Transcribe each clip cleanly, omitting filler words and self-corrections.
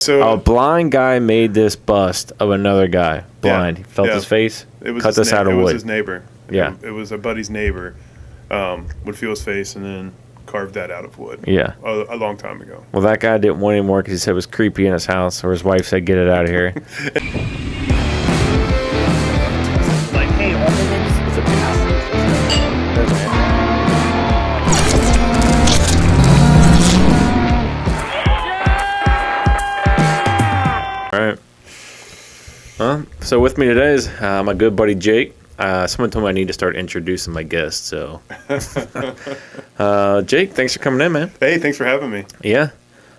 So A blind guy made this bust of another guy. Blind. He felt his face. it was cut this out of It wood. was his neighbor. Yeah. It was a buddy's neighbor. Would feel his face and then carved that out of wood. Yeah. A long time ago. Well, that guy didn't want anymore because he said it was creepy in his house, or his wife said, "Get it out of here." Like, hey, it's a All right. So with me today is my good buddy Jake. Someone told me I need to start introducing my guests. So, Jake, thanks for coming in, man. Hey, thanks for having me. Yeah.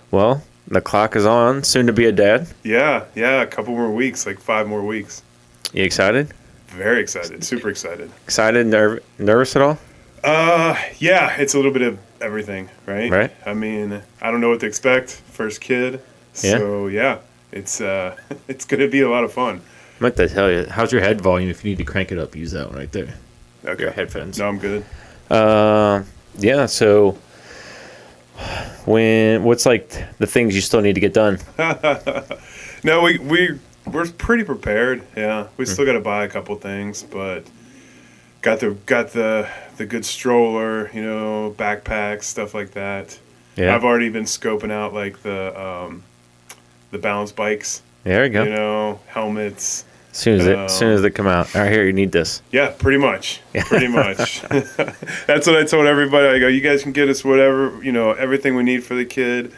Well, the clock is on. Soon to be a dad. Yeah, a couple more weeks, like 5 more weeks. You excited? Very excited, super excited. Excited? Nervous at all? Yeah, it's a little bit of everything, right? Right. I mean, I don't know what to expect. First kid. Yeah. So, yeah, it's going to be a lot of fun. I meant to tell you, how's your head volume? If you need to crank it up, use that one right there. Okay. Your headphones. No, I'm good. Yeah, so what's like the things you still need to get done? No, we're pretty prepared. Yeah, we still got to buy a couple things, but got the good stroller, backpacks, stuff like that. Yeah. I've already been scoping out like the balance bikes. There you go. Helmets. As soon as they come out. All right, here, you need this. Yeah, pretty much. Pretty much. That's what I told everybody. I go, you guys can get us whatever, everything we need for the kid,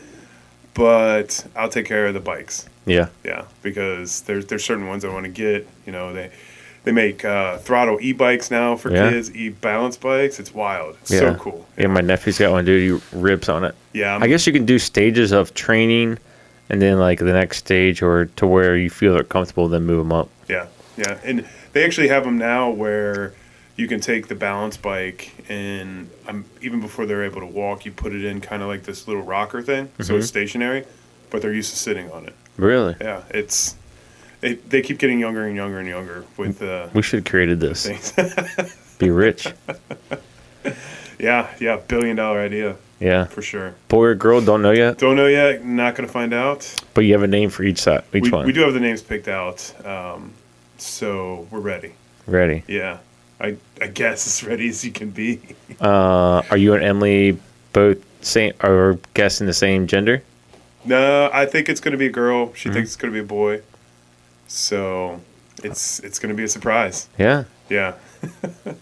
but I'll take care of the bikes. Yeah. Yeah, because there's certain ones I want to get. They make throttle e-bikes now for kids, e-balance bikes. It's wild. It's so cool. Yeah, my nephew's got one, dude. He rips on it. Yeah. I guess you can do stages of training and then like the next stage or to where you feel they're comfortable, then move them up. Yeah. And they actually have them now where you can take the balance bike and even before they're able to walk, you put it in kind of like this little rocker thing. So it's stationary, but they're used to sitting on it. Really? Yeah. They keep getting younger and younger and younger with we should have created this. things. Be rich. Yeah. $1 billion idea. Yeah. For sure. Boy or girl, don't know yet? Don't know yet. Not going to find out. But you have a name for each one. We do have the names picked out. So we're ready. Ready. Yeah. I guess as ready as you can be. Are you and Emily both guessing the same gender? No, I think it's going to be a girl. She thinks it's going to be a boy. So it's going to be a surprise. Yeah. Yeah.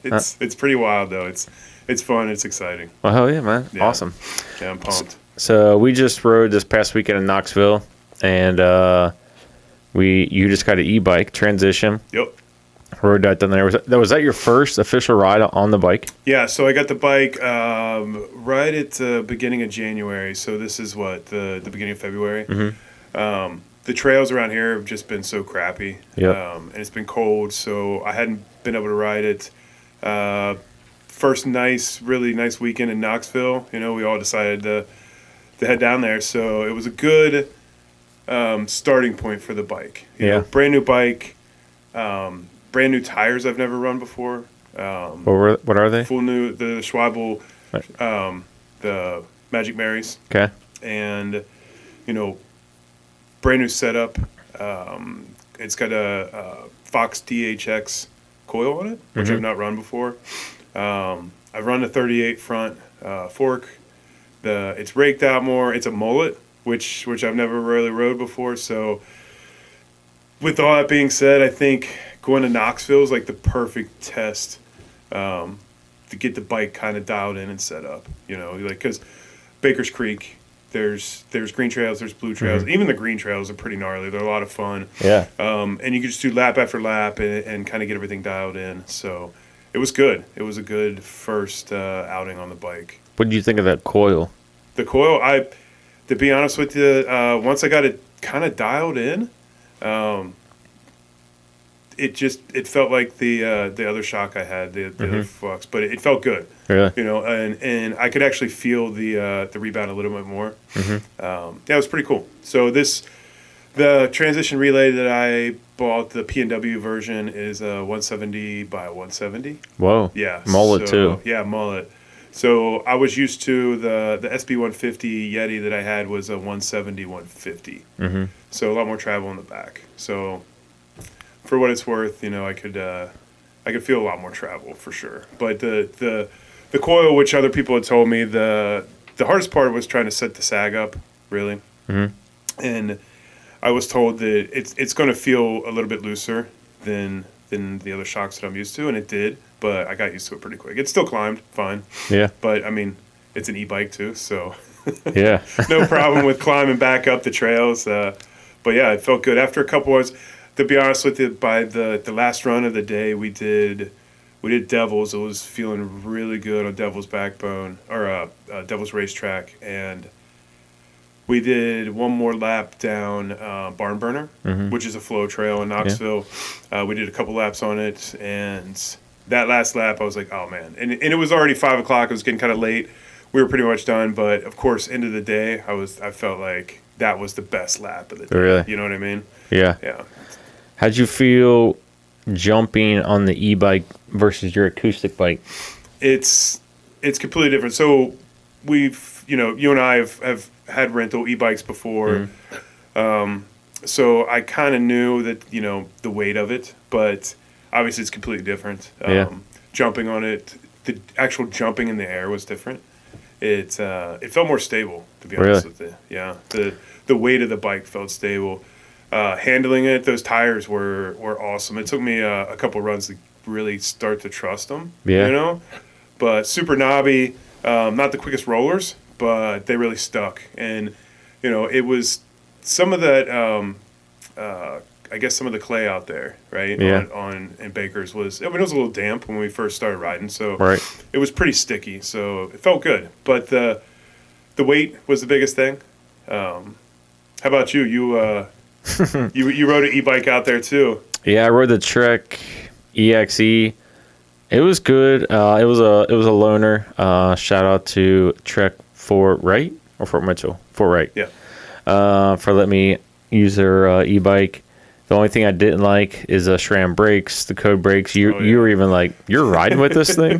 It's pretty wild though. It's fun. It's exciting. Well, hell yeah, man. Yeah. Awesome. Yeah, I'm pumped. So we just rode this past weekend in Knoxville, and you just got an e-bike transition. Yep. Rode that down there. Was that your first official ride on the bike? Yeah, so I got the bike right at the beginning of January. So this is the beginning of February. Mm-hmm. The trails around here have just been so crappy. Yep. And it's been cold, so I hadn't been able to ride it. First really nice weekend in Knoxville. We all decided to head down there. So it was a good starting point for the bike. Brand new bike, brand new tires I've never run before. What are they? Full new, the Schwabel, the Magic Marys. Okay. And, brand new setup. It's got a Fox DHX coil on it, which I've not run before. I've run a 38 front fork. It's raked out more. It's a mullet, which I've never really rode before. So with all that being said, I think going to Knoxville is like the perfect test to get the bike kind of dialed in and set up. Because Baker's Creek, there's green trails, there's blue trails. Even the green trails are pretty gnarly. They're a lot of fun. Yeah. And you can just do lap after lap and kind of get everything dialed in. So it was good. It was a good first outing on the bike. What did you think of that coil? The coil, to be honest with you, once I got it kind of dialed in, it felt like the other shock I had, the other flux, but it felt good. Yeah. And I could actually feel the rebound a little bit more. It was pretty cool. So the transition relay that I bought, the P&W version, is 170 by 170. Whoa. Yeah. Mullet too. Yeah, mullet. So I was used to the SB 150 Yeti that I had was a 170 150. Mm-hmm. So a lot more travel in the back. So for what it's worth, I could feel a lot more travel for sure. But the coil, which other people had told me, the hardest part was trying to set the sag up, really. Mm-hmm. And I was told that it's going to feel a little bit looser than the other shocks that I'm used to, and it did. But I got used to it pretty quick. It still climbed fine. Yeah. But I mean, it's an e-bike too, so Yeah. no problem with climbing back up the trails. But yeah, it felt good after a couple hours. To be honest with you, by the last run of the day, we did Devils. It was feeling really good on Devil's Backbone or Devil's Racetrack, and we did one more lap down Barn Burner, which is a flow trail in Knoxville. Yeah. We did a couple laps on it, and that last lap, I was like, oh man! And it was already 5 o'clock. It was getting kind of late. We were pretty much done, but of course, end of the day, I felt like that was the best lap of the day. Really? You know what I mean? Yeah. Yeah. How'd you feel jumping on the e-bike versus your acoustic bike? It's completely different. So we've, you and I have had rental e-bikes before. So I kind of knew that, the weight of it, but obviously it's completely different. Jumping on it, the actual jumping in the air was different. It felt more stable, to be honest with you. Yeah. The weight of the bike felt stable. Handling it, those tires were awesome. It took me a couple runs to really start to trust them. Yeah. But super knobby, not the quickest rollers, but they really stuck. And it was some of that. I guess some of the clay out there, right? Yeah. On in Baker's was it was a little damp when we first started riding, so it was pretty sticky. So it felt good, but the weight was the biggest thing. How about you? You rode an e-bike out there too. Yeah, I rode the Trek EXE. It was good. It was a loaner. Shout out to Trek Fort Wright or Fort Mitchell. Fort Wright. Yeah. For letting me use their e-bike. The only thing I didn't like is the SRAM brakes, the code brakes. You were even like, you're riding with this thing,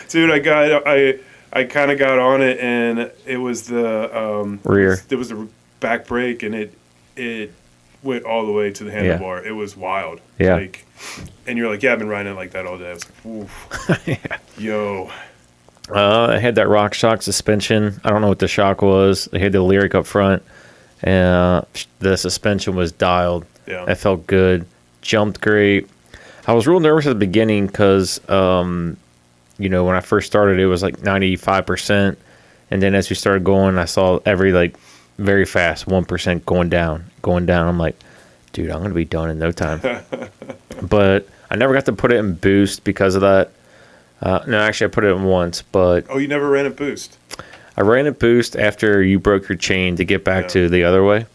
dude. I kind of got on it, and it was the rear. It was the back brake, and it went all the way to the handlebar. It was wild. Yeah. And you're like, yeah, I've been riding it like that all day. I was like, oof. Yeah. Yo. I had that Rock Shock suspension. I don't know what the shock was. They had the Lyric up front, and the suspension was dialed. Yeah. It felt good. Jumped great. I was real nervous at the beginning because, when I first started, it was like 95%. And then as we started going, I saw every, very fast, 1% going down. I'm like, dude, I'm going to be done in no time. But I never got to put it in boost because of that. No, actually, I put it in once, but... Oh, you never ran it boost? I ran it boost after you broke your chain to get back to the other way.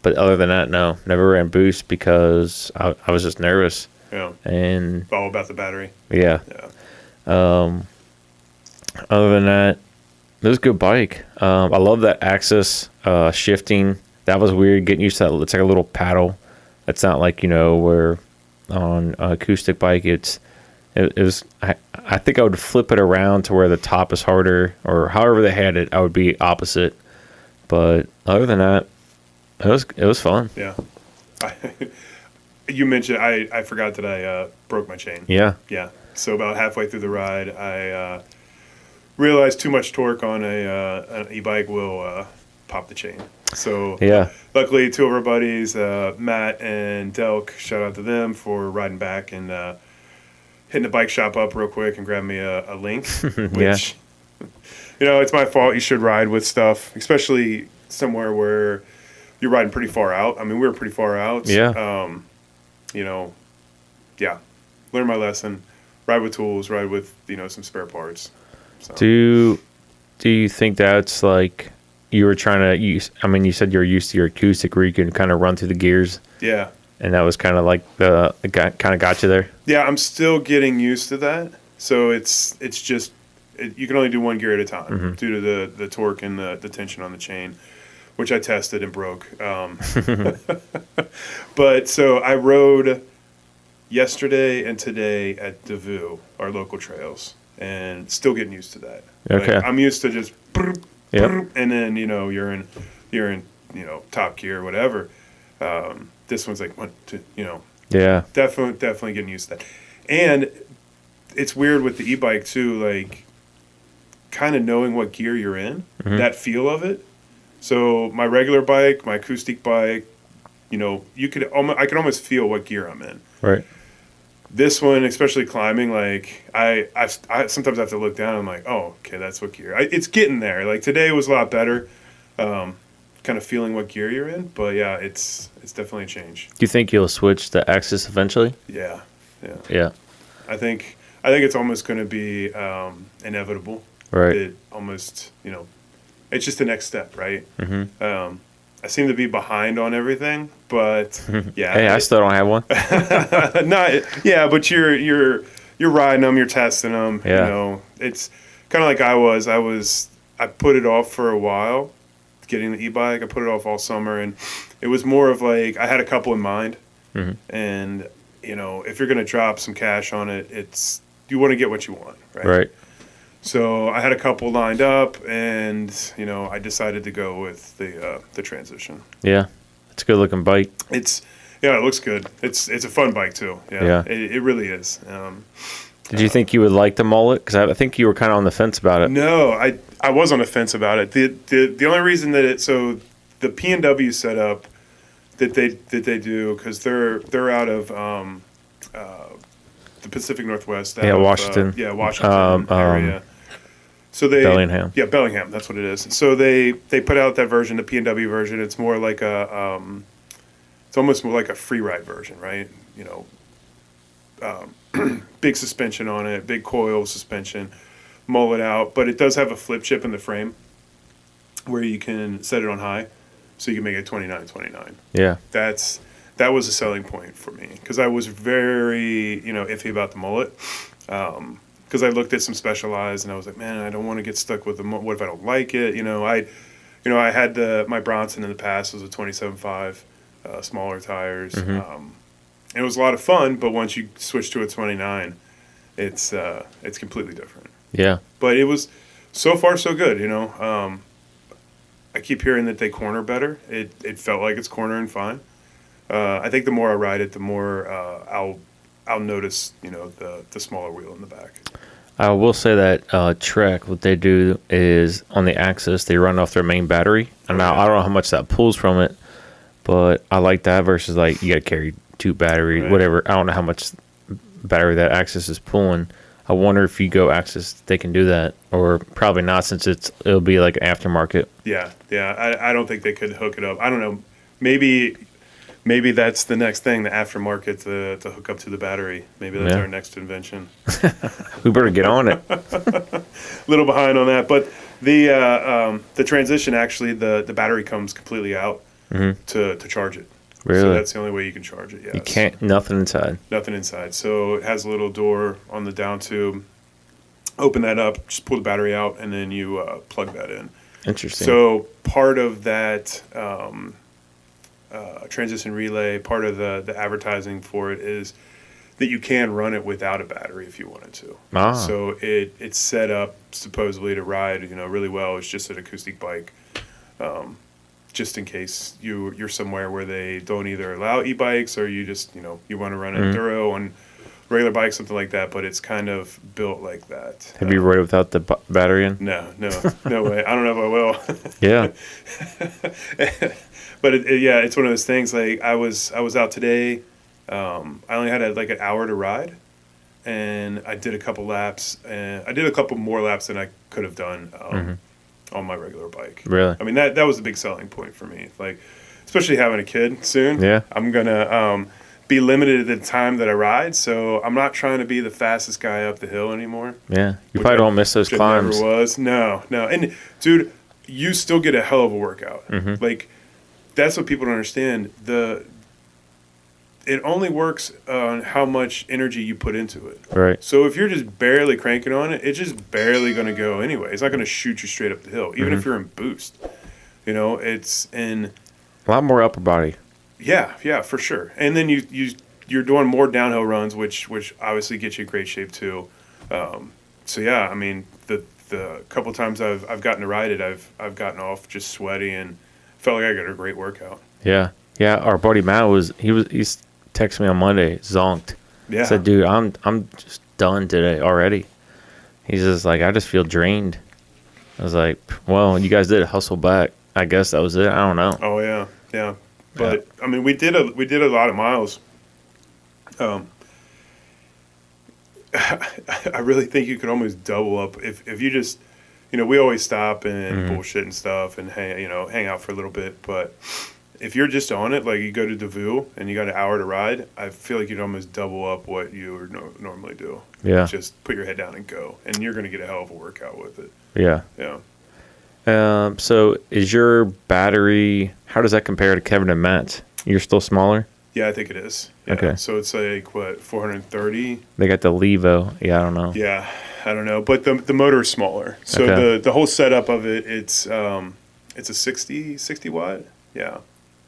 But other than that, no, never ran boost because I was just nervous. Yeah. And... All about the battery. Yeah. Other than that, it was a good bike. I love that axis shifting. That was weird, getting used to that. It's like a little paddle. It's not like, where on an acoustic bike, it was... I think I would flip it around to where the top is harder, or however they had it, I would be opposite. But other than that, it was fun. Yeah. You mentioned, I forgot that I broke my chain. Yeah. Yeah. So about halfway through the ride, I realized too much torque on an e-bike will pop the chain. So luckily, two of our buddies, Matt and Delk, shout out to them for riding back and hitting the bike shop up real quick and grabbing me a link, which, it's my fault. You should ride with stuff, especially somewhere where you're riding pretty far out. I mean, we were pretty far out. Yeah. Learn my lesson. Ride with tools. Ride with some spare parts. So. Do you think that's like you were trying to use? I mean, you said you're used to your acoustic where you can kind of run through the gears. Yeah. And that was kind of like kind of got you there. Yeah, I'm still getting used to that. So it's just you can only do one gear at a time due to the torque and the tension on the chain, which I tested and broke. But so I rode yesterday and today at Devu, our local trails, and still getting used to that. Okay. Like, I'm used to just, Yep. and then you're in top gear or whatever. This one's like Yeah. definitely getting used to that. And it's weird with the e-bike too, like kind of knowing what gear you're in, that feel of it. So my regular bike, my acoustic bike, I could almost feel what gear I'm in. Right. This one, especially climbing, like I sometimes have to look down. I'm like, oh, okay, that's what gear. It's getting there. Like today was a lot better, kind of feeling what gear you're in. But yeah, it's definitely a change. Do you think you'll switch to Axis eventually? Yeah. Yeah. I think it's almost going to be inevitable. Right. It almost, it's just the next step, right? Mm-hmm. I seem to be behind on everything, but yeah. Hey, I still don't have one. But you're riding them, you're testing them. Yeah. It's kind of like I put it off for a while, getting the e-bike. I put it off all summer, and it was more of like I had a couple in mind, and if you're going to drop some cash on it, you want to get what you want, right? Right. So I had a couple lined up, and I decided to go with the Transition. Yeah. It's a good looking bike. It looks good. It's a fun bike too. Yeah. It really is. Did you think you would like the mullet? Because I think you were kind of on the fence about it. No, I was on the fence about it. The only reason that the P&W setup that they do, because they're out of the Pacific Northwest. Washington. Washington area. So Bellingham. Yeah, Bellingham. That's what it is. So they put out that version, the P&W version. It's more like it's almost more like a free ride version, right? Big suspension on it, big coil suspension, mullet out, but it does have a flip chip in the frame where you can set it on high, so you can make it 29. Yeah. That was a selling point for me because I was very iffy about the mullet. Because I looked at some Specialized and I was like, man, I don't want to get stuck with what if I don't like it? I had my Bronson in the past was a 27.5, smaller tires. It was a lot of fun, but once you switch to a 29, it's completely different. Yeah. But it was so far so good. I keep hearing that they corner better. It felt like it's cornering fine. I think the more I ride it, the more I'll notice the smaller wheel in the back. I will say that Trek, what they do is on the Axis, they run off their main battery. And now I don't know how much that pulls from it, but I like that versus like you got to carry two batteries, Right. whatever. I don't know how much battery that Axis is pulling. I wonder if you go Axis, they can do that, or probably not since it'll be like an aftermarket. Yeah. I don't think they could hook it up. I don't know. Maybe that's the next thing, the aftermarket to hook up to the battery. Maybe that's our next invention. We better get on it. A little behind on that, but the Transition actually the battery comes completely out to charge it. Really? So that's the only way you can charge it. Yes. You can't, nothing inside. Nothing inside. So it has a little door on the down tube. Open that up, just pull the battery out, and then you plug that in. Interesting. So part of that Transition Relay, part of the advertising for it is that you can run it without a battery if you wanted to. So it's set up supposedly to ride really well. It's just an acoustic bike. Just in case you're somewhere where they don't either allow e-bikes or you just you want to run an enduro on regular bike, something like that. But it's kind of built like that. Have you rode it without the battery in? No way. I don't know if I will. Yeah. But it's one of those things. Like I was out today. I only had an hour to ride, and I did a couple laps, and I did a couple more laps than I could have done on my regular bike. Really? I mean, that was a big selling point for me. Like, especially having a kid soon. Yeah. I'm gonna be limited to the time that I ride, so I'm not trying to be the fastest guy up the hill anymore. Yeah. You probably don't miss those climbs. Never was. No. And dude, you still get a hell of a workout. Like, that's what people don't understand. It only works on how much energy you put into it. Right. So if you're just barely cranking on it, it's just barely going to go anyway. It's not going to shoot you straight up the hill, even if you're in boost. It's in a lot more upper body. Yeah, for sure. And then you're doing more downhill runs, which obviously gets you in great shape too. so yeah, I mean, the couple times I've gotten to ride it, I've gotten off just sweaty and felt like I got a great workout. Yeah. Yeah. Our buddy Matt he's texted me on Monday, zonked. Yeah. Said, dude, I'm just done today already. He's just like, I just feel drained. I was like, well, you guys did hustle back. I guess that was it. I don't know. Oh yeah, yeah. But I mean, we did a lot of miles. I really think you could almost double up if you just, we always stop and bullshit and stuff and hang out for a little bit. But if you're just on it, like you go to Deville and you got an hour to ride, I feel like you'd almost double up what you would normally do. Yeah. Just put your head down and go, and you're going to get a hell of a workout with it. Yeah. Yeah. So is your battery, how does that compare to Kevin and Matt's? You're still smaller? Yeah, I think it is. Yeah. Okay. So it's like, what, 430? They got the Levo. Yeah, I don't know. Yeah, I don't know. But the motor is smaller. So Okay. the whole setup of it, it's a 60 watt. Yeah.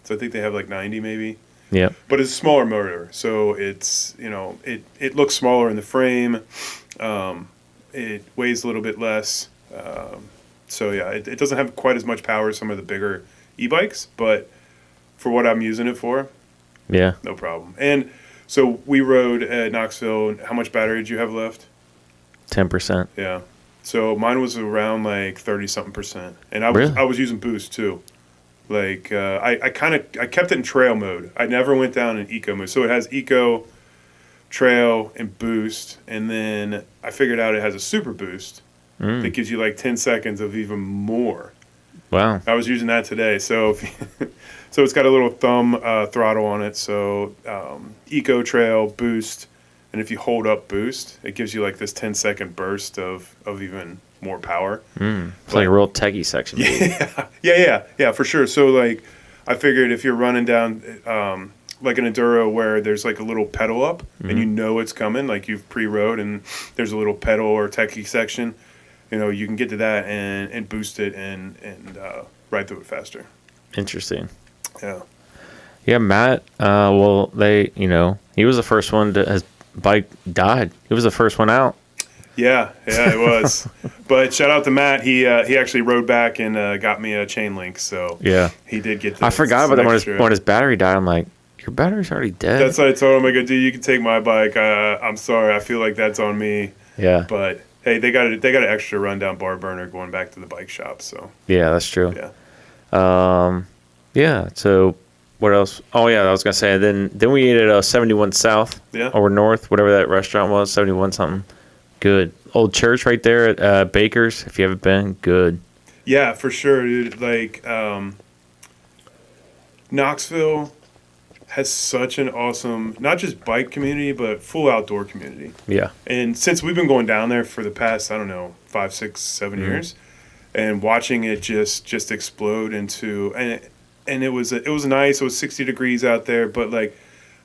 So I think they have like 90 maybe. Yeah. But it's a smaller motor. So it's, it looks smaller in the frame. It weighs a little bit less. So yeah, it doesn't have quite as much power as some of the bigger e-bikes, but for what I'm using it for, Yeah. no problem. And so we rode at Knoxville. How much battery did you have left? 10%. Yeah. So mine was around like 30-something%. And I Really? was using boost too. Like I kept it in trail mode. I never went down in eco mode. So it has eco, trail, and boost. And then I figured out it has a super boost that gives you like 10 seconds of even more. Wow. I was using that today. So so it's got a little thumb throttle on it. So eco, trail, boost. And if you hold up boost, it gives you like this 10-second burst of even more power. It's like a real techie section. Yeah, for sure. So like, I figured if you're running down like an enduro where there's like a little pedal up and it's coming, like you've pre-rode and there's a little pedal or techie section, you can get to that and boost it and ride through it faster. Interesting. Yeah. Yeah, Matt, well, he was the first one his bike died. He was the first one out. Yeah, it was. But shout out to Matt. He actually rode back and got me a chain link. So Yeah. he did get. I forgot about that when his battery died. I'm like, your battery's already dead. That's what I told him. I go, dude, you can take my bike. I'm sorry. I feel like that's on me. Yeah. But hey, they got an extra rundown bar burner going back to the bike shop. So Yeah, that's true. yeah. Yeah. So what else? Oh yeah, I was gonna say. Then we ate at 71 South. Yeah. Or North, whatever that restaurant was. 71 something. Good. Old church right there at Baker's. If you haven't been, good. Yeah, for sure, dude. Like Knoxville has such an awesome, not just bike community, but full outdoor community. Yeah. And since we've been going down there for the past, I don't know, 5, 6, 7 years, and watching it just explode into, and it was nice. It was 60 degrees out there, but like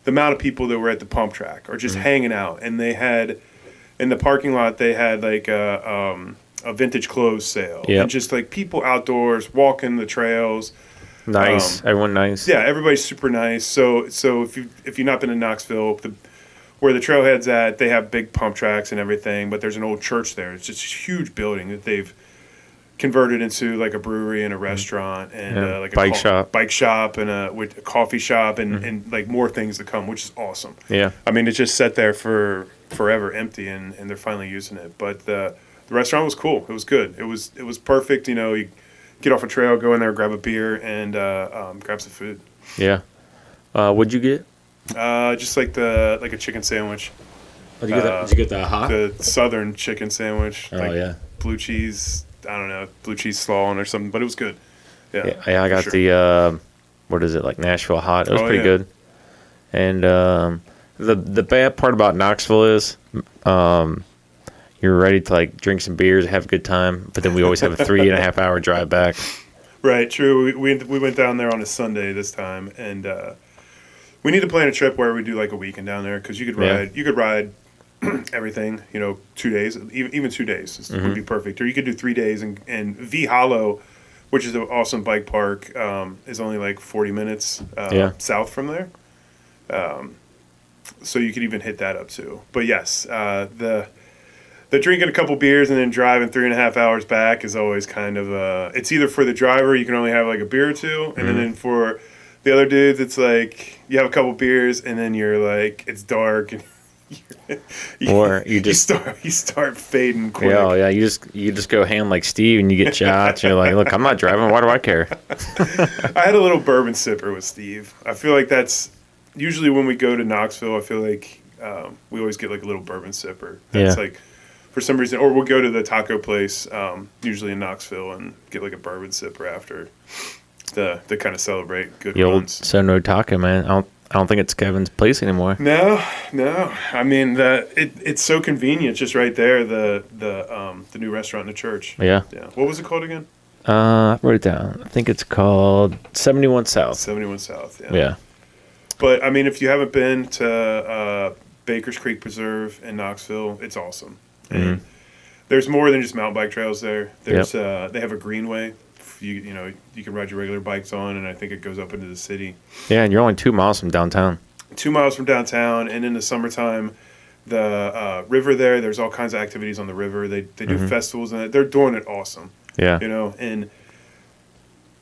the amount of people that were at the pump track or just hanging out, and they had in the parking lot they had like a vintage clothes sale, and just like people outdoors walking the trails. Nice. Everyone nice. Yeah, everybody's super nice. So if you've not been to Knoxville, where the trailhead's at, they have big pump tracks and everything, but there's an old church there. It's just a huge building that they've converted into like a brewery and a restaurant and like a bike shop and with a coffee shop and like more things to come, which is awesome. Yeah. I mean, it's just sat there for forever empty and they're finally using it. But the restaurant was cool. It was good. It was perfect. You get off a trail, go in there, grab a beer, and grab some food. Yeah. What'd you get? Just like a chicken sandwich. Did you get the hot? The southern chicken sandwich. Oh, yeah. Blue cheese. I don't know, blue cheese slaw on or something, but it was good. Yeah. Yeah, I got the what is it, like Nashville hot? It was pretty good. And the bad part about Knoxville is you're ready to like drink some beers, have a good time, but then we always have a 3.5 hour drive back. Right, true. We went down there on a Sunday this time, and we need to plan a trip where we do like a weekend down there because you could ride everything, 2 days, even 2 days would be perfect. Or you could do 3 days, and V Hollow, which is an awesome bike park, is only like 40 minutes south from there. So you could even hit that up too. But yes, the drinking a couple beers and then driving 3.5 hours back is always kind of it's either for the driver, you can only have like a beer or two, and then for the other dudes, it's like you have a couple beers and then you're like, it's dark and Or you start fading quick. Yeah. You just go ham like Steve, and you get shots. And you're like, look, I'm not driving. Why do I care? I had a little bourbon sipper with Steve. I feel like that's usually when we go to Knoxville. I feel like we always get like a little bourbon sipper. That's like for some reason, or we'll go to the taco place, usually in Knoxville, and get like a bourbon sipper after to kind of celebrate good runs. So no taco, man. I don't think it's Kevin's place anymore. No. I mean, it's so convenient, just right there. The new restaurant in the church. Yeah. What was it called again? I wrote it down. I think it's called 71 South. 71 South. Yeah. But I mean, if you haven't been to Baker's Creek Preserve in Knoxville, it's awesome. And there's more than just mountain bike trails there. There's they have a greenway. You can ride your regular bikes on, and I think it goes up into the city. Yeah, and you're only 2 miles from downtown. 2 miles from downtown, and in the summertime, the river there's all kinds of activities on the river. They do festivals, and they're doing it awesome. Yeah. And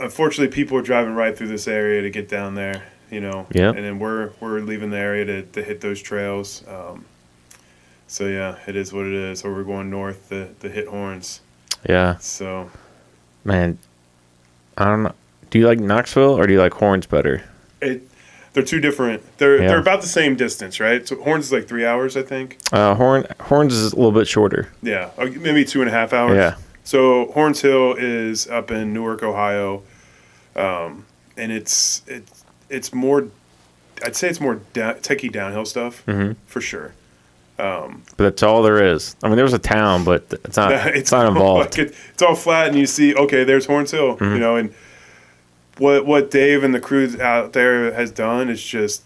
unfortunately, people are driving right through this area to get down there. Yeah. And then we're leaving the area to hit those trails. So yeah, it is what it is. Or we're going north to hit Horns. Yeah. So, man, I don't know. Do you like Knoxville or do you like Horns better? They're two different. They're about the same distance, right? So Horns is like 3 hours, I think. Horns is a little bit shorter. Yeah, maybe 2.5 hours. Yeah. So Horns Hill is up in Newark, Ohio, and it's more. I'd say it's more techie downhill stuff for sure. But that's all there is. I mean, there's a town, but it's not. It's not involved. Like it's all flat, and you see, okay, there's Horns Hill, and what Dave and the crew out there has done is just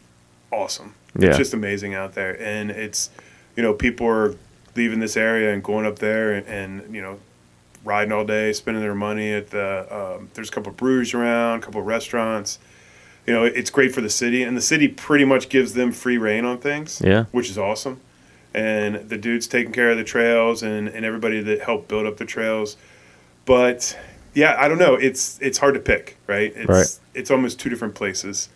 awesome. Yeah. It's just amazing out there, and it's people are leaving this area and going up there and riding all day, spending their money at the. There's a couple of breweries around, a couple of restaurants. It's great for the city, and the city pretty much gives them free reign on things. Yeah. Which is awesome. And the dudes taking care of the trails and everybody that helped build up the trails. But yeah, I don't know. It's hard to pick, right? It's almost two different places.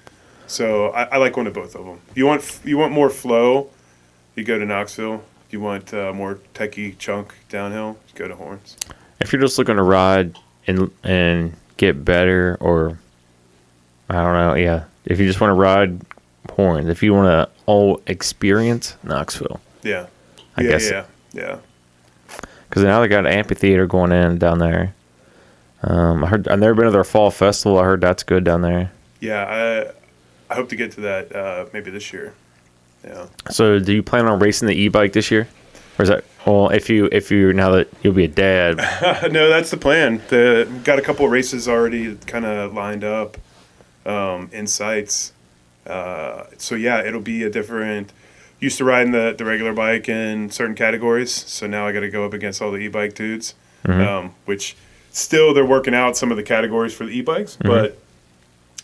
So I like one of both of them. You want more flow, you go to Knoxville. You want more techie chunk downhill, you go to Horns. If you're just looking to ride and get better, or I don't know, yeah. If you just want to ride Horns, if you want to all experience Knoxville. Yeah. I guess. Yeah. Because now they got an amphitheater going in down there. I heard I've never been to their fall festival. I heard that's good down there. Yeah, I hope to get to that maybe this year. Yeah. So, do you plan on racing the e-bike this year, or is that if you now that you'll be a dad? No, that's the plan. Got a couple of races already kind of lined up in sights. So yeah, it'll be a different. Used to riding the regular bike in certain categories, so now I got to go up against all the e-bike dudes, which still they're working out some of the categories for the e-bikes, but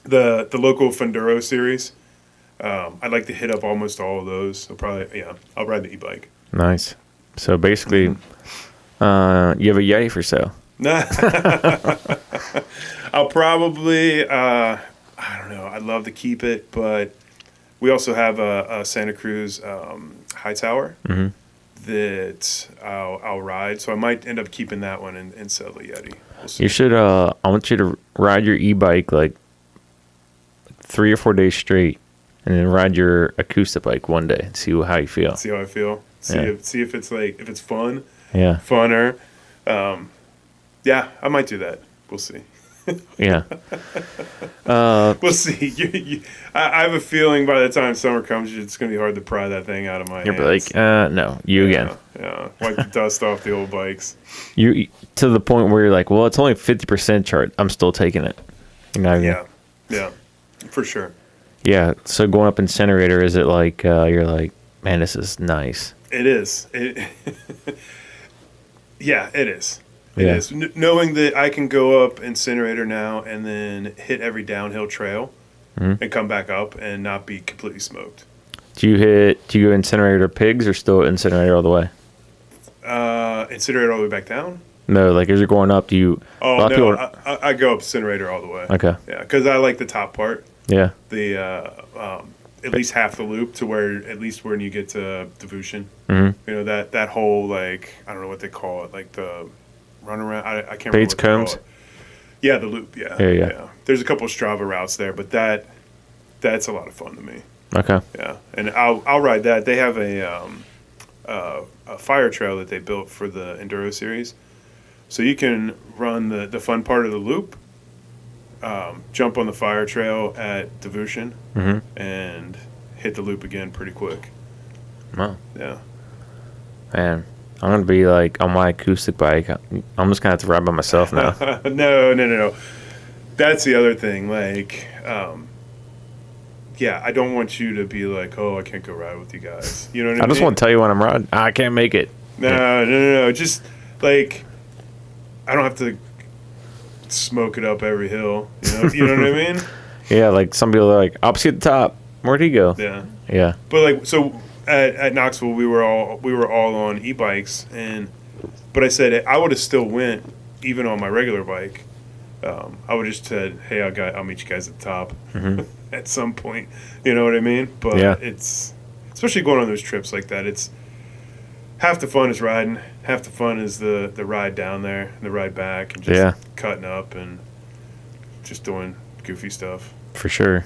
the local Funduro series, I'd like to hit up almost all of those. So probably, I'll ride the e-bike. Nice. So basically, you have a Yeti for sale. I'll probably, I don't know. I'd love to keep it, but we also have a Santa Cruz high tower that I'll ride. So I might end up keeping that one and sell the Yeti. We'll see. You should. I want you to ride your e-bike like 3 or 4 days straight, and then ride your acoustic bike one day and see how you feel. See how I feel. See if it's if it's fun. Yeah. Funner. Yeah, I might do that. We'll see. Yeah. We'll see. I have a feeling by the time summer comes, it's going to be hard to pry that thing out of my hands. You'll be like, no, again. Yeah. Wipe the dust off the old bikes. You to the point where you're like, well, it's only 50% chart. I'm still taking it. Yeah, for sure. Yeah. So going up incinerator, is it like you're like, man, this is nice? It is. Yeah, it is. It is. Knowing that I can go up incinerator now and then hit every downhill trail and come back up and not be completely smoked. Do you go incinerator pigs or still incinerator all the way? Incinerator all the way back down? No, like as you're going up, do you? Oh, a lot of no, people- I go up incinerator all the way. Okay. Yeah, because I like the top part, Yeah. the at least half the loop to where at least when you get to devotion, Mhm. you know that whole like I don't know what they call it, like the run around. I can't Bates remember what they combs? call it. Yeah, the loop. Yeah, Yeah. There's a couple of Strava routes there, but that's a lot of fun to me. Okay. Yeah, and I'll ride that. They have a fire trail that they built for the Enduro series, so you can run the fun part of the loop, jump on the fire trail at devotion, and hit the loop again pretty quick. Wow. Yeah. Man, I'm gonna be like on my acoustic bike. I'm just gonna have to ride by myself now. No. That's the other thing. Like, yeah, I don't want you to be like, oh, I can't go ride with you guys. You know what I mean? I just want to tell you when I'm riding. I can't make it. No. Just like, I don't have to smoke it up every hill. You know what I mean? Yeah, like some people are like, I'll see at the top. Where'd he go? Yeah. Yeah. But like, so at Knoxville, we were all on e-bikes, but I said I would have still went even on my regular bike. I would have just said, hey, I'll meet you guys at the top at some point. You know what I mean? But Yeah. it's especially going on those trips like that. It's half the fun is riding, half the fun is the ride down there, and the ride back, and just cutting up and just doing goofy stuff. For sure.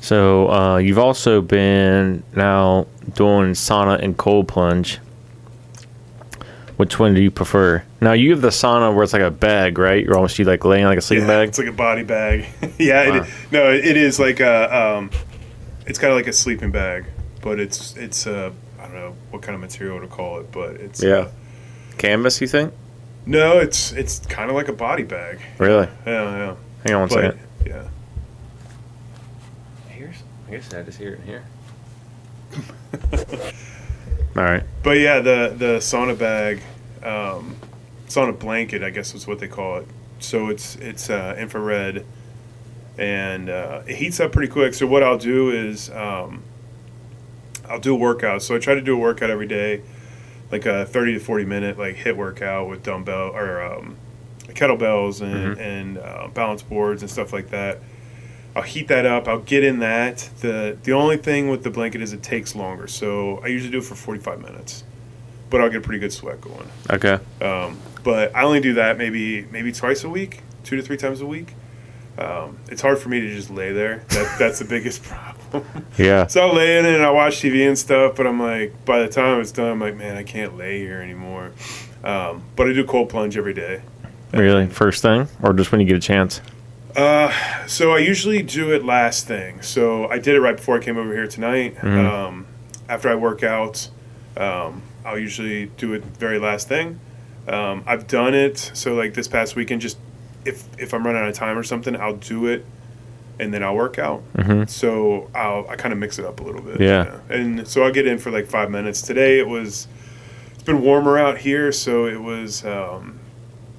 So you've also been now doing sauna and cold plunge. Which one do you prefer? Now you have the sauna where it's like a bag, right? You're almost like laying like a sleeping bag. It's like a body bag. Yeah, Wow. it is like a it's kind of like a sleeping bag, but it's I don't know what kind of material to call it, but it's Canvas, you think? no, it's kind of like a body bag. Really? Yeah. Hang on one second. Yeah. I guess I just hear it in here. All right. But yeah, the sauna bag, sauna blanket, I guess is what they call it. So it's infrared, and it heats up pretty quick. So what I'll do is I'll do a workout. So I try to do a workout every day, like a 30 to 40 minute like hit workout with dumbbell or kettlebells and balance boards and stuff like that. I'll heat that up. I'll get in that. The only thing with the blanket is it takes longer. So I usually do it for 45 minutes, but I'll get a pretty good sweat going. Okay. But I only do that maybe twice a week, 2 to 3 times a week. It's hard for me to just lay there. That's the biggest problem. Yeah. So I'll lay in it and I watch TV and stuff, but I'm like, by the time it's done, I'm like, man, I can't lay here anymore. But I do cold plunge every day. Really? First thing? Or just when you get a chance? So I usually do it last thing. So I did it right before I came over here tonight. After I work out, I'll usually do it very last thing. I've done it. So like this past weekend, just if I'm running out of time or something, I'll do it and then I'll work out. So I kind of mix it up a little bit. Yeah. And so I'll get in for like 5 minutes. Today it's been warmer out here. So it was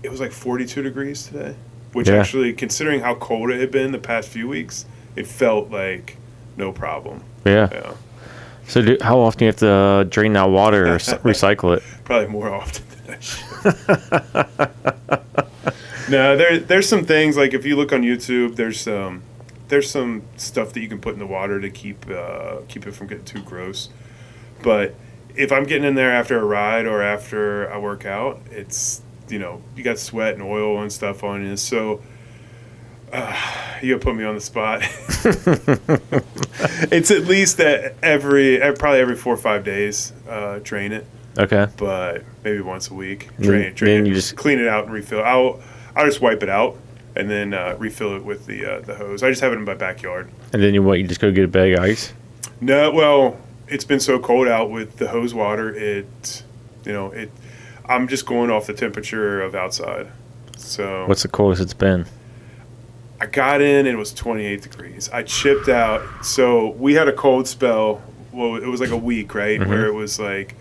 like 42 degrees today. Which actually, considering how cold it had been the past few weeks, it felt like no problem. Yeah. So how often do you have to drain that water or recycle it? Probably more often than I should. No, there's some things, like if you look on YouTube, there's some stuff that you can put in the water to keep it from getting too gross. But if I'm getting in there after a ride or after I work out, it's... you got sweat and oil and stuff on you, so you gotta put me on the spot. It's at least probably every 4 or 5 days, drain it. Okay. But maybe once a week, Then drain it, you just clean it out and refill. I'll just wipe it out and then refill it with the hose. I just have it in my backyard. And then you just go get a bag of ice? No, well, it's been so cold out with the hose water. I'm just going off the temperature of outside. So What's the coldest it's been? I got in and it was 28 degrees. I chipped out. So we had a cold spell. Well, it was like a week, right? Where it was like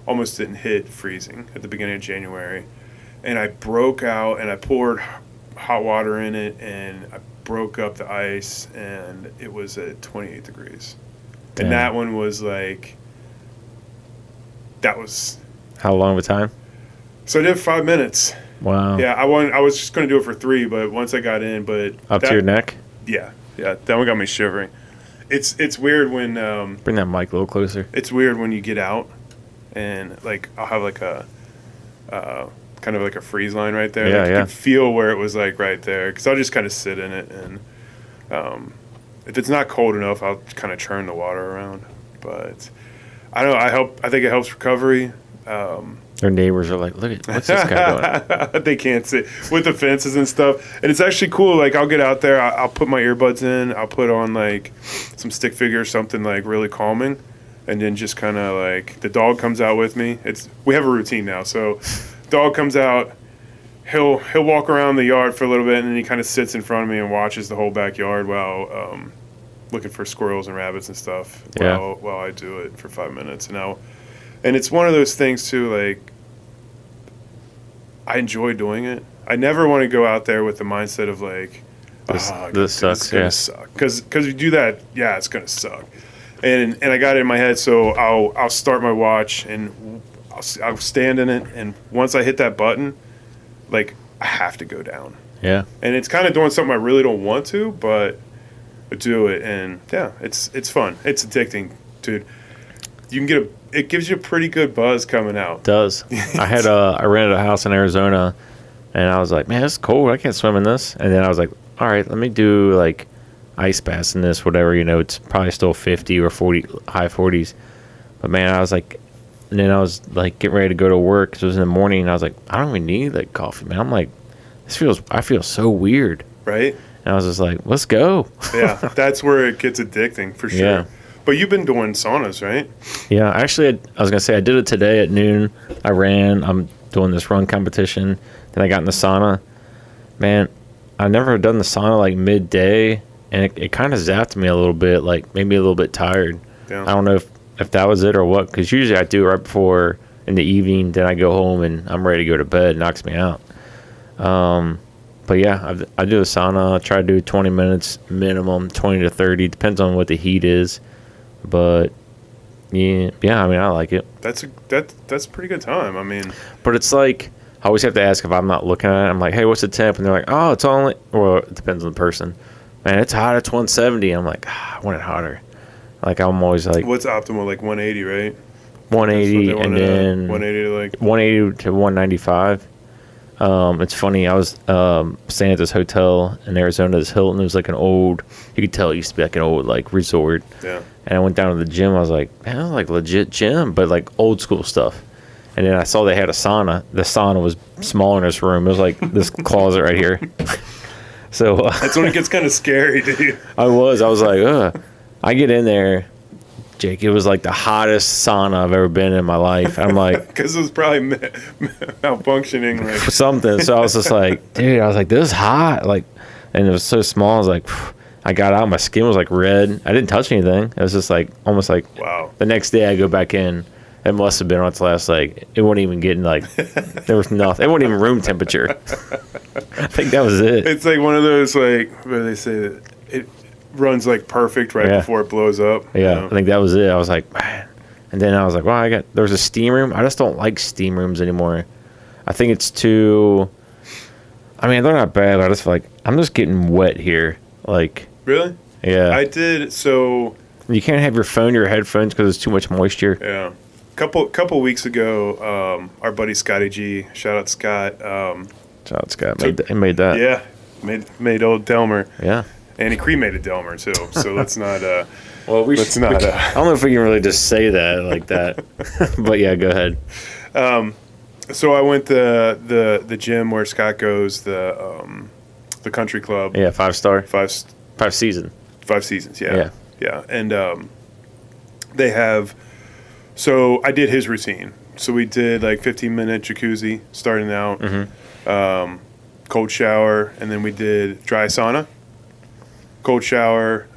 almost didn't hit freezing at the beginning of January. And I broke out and I poured hot water in it and I broke up the ice and it was at 28 degrees. Damn. And that one was like, that was How long of a time? So I did 5 minutes. Wow. Yeah, I was just going to do it for 3, but once I got in, Up to your neck? Yeah, that one got me shivering. It's weird when Bring that mic a little closer. it's weird when you get out and like I'll have like a kind of like a freeze line right there. Yeah, like, you yeah. can feel where it was like right there because I'll just kind of sit in it and if it's not cold enough, I'll kind of churn the water around. But I don't know. I think it helps recovery. Their neighbors are like, look at what's this guy doing? They can't sit with the fences and stuff, and it's actually cool. Like I'll get out there, I'll put my earbuds in, I'll put on like some stick figure or something like really calming, and then just kind of like the dog comes out with me. We have a routine now, so dog comes out, he'll walk around the yard for a little bit, and then he kind of sits in front of me and watches the whole backyard while looking for squirrels and rabbits and stuff. Yeah. While I do it for 5 minutes, and it's one of those things too, like I enjoy doing it. I never want to go out there with the mindset of like, This sucks, it's gonna suck. Because you do that, yeah, it's gonna suck. And I got it in my head, so I'll start my watch and I'll stand in it, and once I hit that button, like I have to go down. Yeah. And it's kind of doing something I really don't want to, but I do it, and yeah, it's fun. It's addicting, dude. You can it gives you a pretty good buzz coming out. Does. I rented a house in Arizona, and I was like, man, it's cold. I can't swim in this. And then I was like, all right, let me do like ice baths in this, whatever. It's probably still 50 or 40, high 40s. But man, I was like, and then I was like getting ready to go to work because it was in the morning, and I was like, I don't even need like coffee, man. I'm like, I feel so weird. Right? And I was just like, let's go. Yeah, that's where it gets addicting for sure. Yeah. But you've been doing saunas, right? Yeah, actually, I was going to say I did it today at noon. I ran. I'm doing this run competition. Then I got in the sauna. Man, I never done the sauna like midday, and it kind of zapped me a little bit, like made me a little bit tired. Yeah. I don't know if that was it or what, because usually I do it right before in the evening. Then I go home and I'm ready to go to bed. It knocks me out. But yeah, I do the sauna. I try to do 20 minutes minimum, 20 to 30. Depends on what the heat is. But yeah, I mean, I like it. That's a pretty good time. I mean, But it's like, I always have to ask if I'm not looking at it. I'm like, hey, what's the temp? And they're like, oh, it's only, or it depends on the person. Man, it's hot. It's 170. I'm like, I want it hotter. Like, I'm always like, what's optimal? Like 180, right? 180 That's what they and wanted, then 180 to like 180 to 195. It's funny. I was staying at this hotel in Arizona, this Hilton. It was like an old, you could tell it used to be like an old like resort. yeah. And I went down to the gym. I was like, man, that's like legit gym, but like old school stuff. And then I saw they had a sauna. The sauna was small in this room. It was like this closet right here. So That's when it gets kind of scary, dude. I was like, ugh. I get in there, Jake. It was like the hottest sauna I've ever been in my life. I'm like, Because it was probably malfunctioning. Like, something. So I was just like, dude, I was like, this is hot. Like, and it was so small. I was like, I got out. My skin was like red. I didn't touch anything. It was just like almost like wow. the next day I go back in. It must have been on its last, like, it wasn't even getting, like, there was nothing. It wasn't even room temperature. I think that was it. It's like one of those, like, what do they say? That it runs, like, perfect right Yeah. before it blows up. Yeah, you know? I think that was it. I was like, man. And then I was like, wow, there's a steam room. I just don't like steam rooms anymore. I think it's too, I mean, they're not bad. I just feel like, I'm just getting wet here. Like, Really? yeah. I did, so, You can't have your phone or your headphones because there's too much moisture. yeah. Couple weeks ago, our buddy Scotty G, shout out Scott. Shout out Scott. He made that. Yeah, made old Delmer. Yeah. And he cremated Delmer, too. So let's not, Well, let's not, I don't know if we can really just say that like that. But yeah, go ahead. So I went to the gym where Scott goes, the country club. Yeah, 5-star. 5 season. 5 seasons, yeah. Yeah. Yeah. And they have, so I did his routine. So we did like 15-minute jacuzzi starting out, cold shower, and then we did dry sauna, cold shower,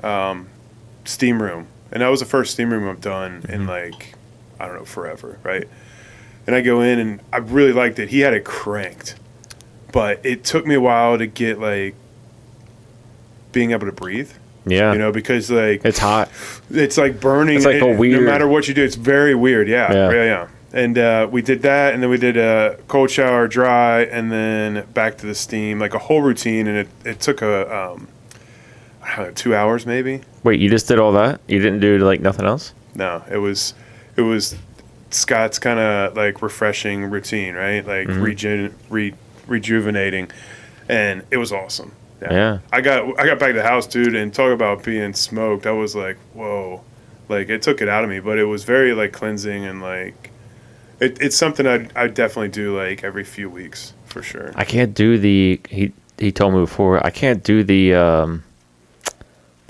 steam room. And that was the first steam room I've done in like, I don't know, forever, right? And I go in and I really liked it. He had it cranked. But it took me a while to get like being able to breathe. Yeah. You know, because like It's hot. it's like burning. It's like a weird- No matter what you do, it's very weird. Yeah. Yeah. Yeah. And we did that, and then we did a cold shower, dry, and then back to the steam, like a whole routine. And it took I don't know, 2 hours maybe. Wait, you just did all that? You didn't do like nothing else? No, it was Scott's kind of like refreshing routine, right? Like rejuvenating, and it was awesome. Yeah. I got back to the house, dude, and talk about being smoked. I was like, whoa, like it took it out of me, but it was very like cleansing, and like it's something I definitely do like every few weeks for sure. I can't do he told me before, I can't do the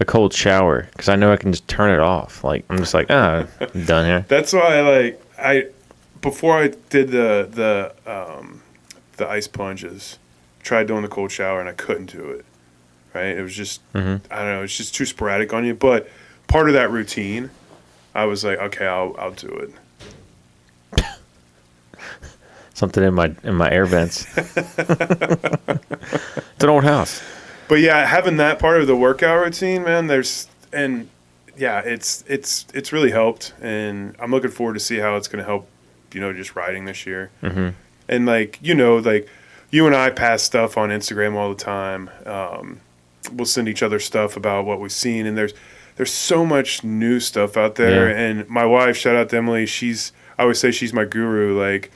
cold shower because I know I can just turn it off. Like I'm just like, I'm done here. That's why I before I did the ice plunges, tried doing the cold shower and I couldn't do it. Right? It was just I don't know, it's just too sporadic on you. But part of that routine, I was like, okay, I'll do it. Something in my air vents. It's an old house. But yeah, having that part of the workout routine, man, it's really helped, and I'm looking forward to see how it's going to help, just riding this year. Mm-hmm. And like you and I pass stuff on Instagram all the time. We'll send each other stuff about what we've seen, and there's so much new stuff out there. Yeah. And my wife, shout out to Emily, I always say she's my guru. Like,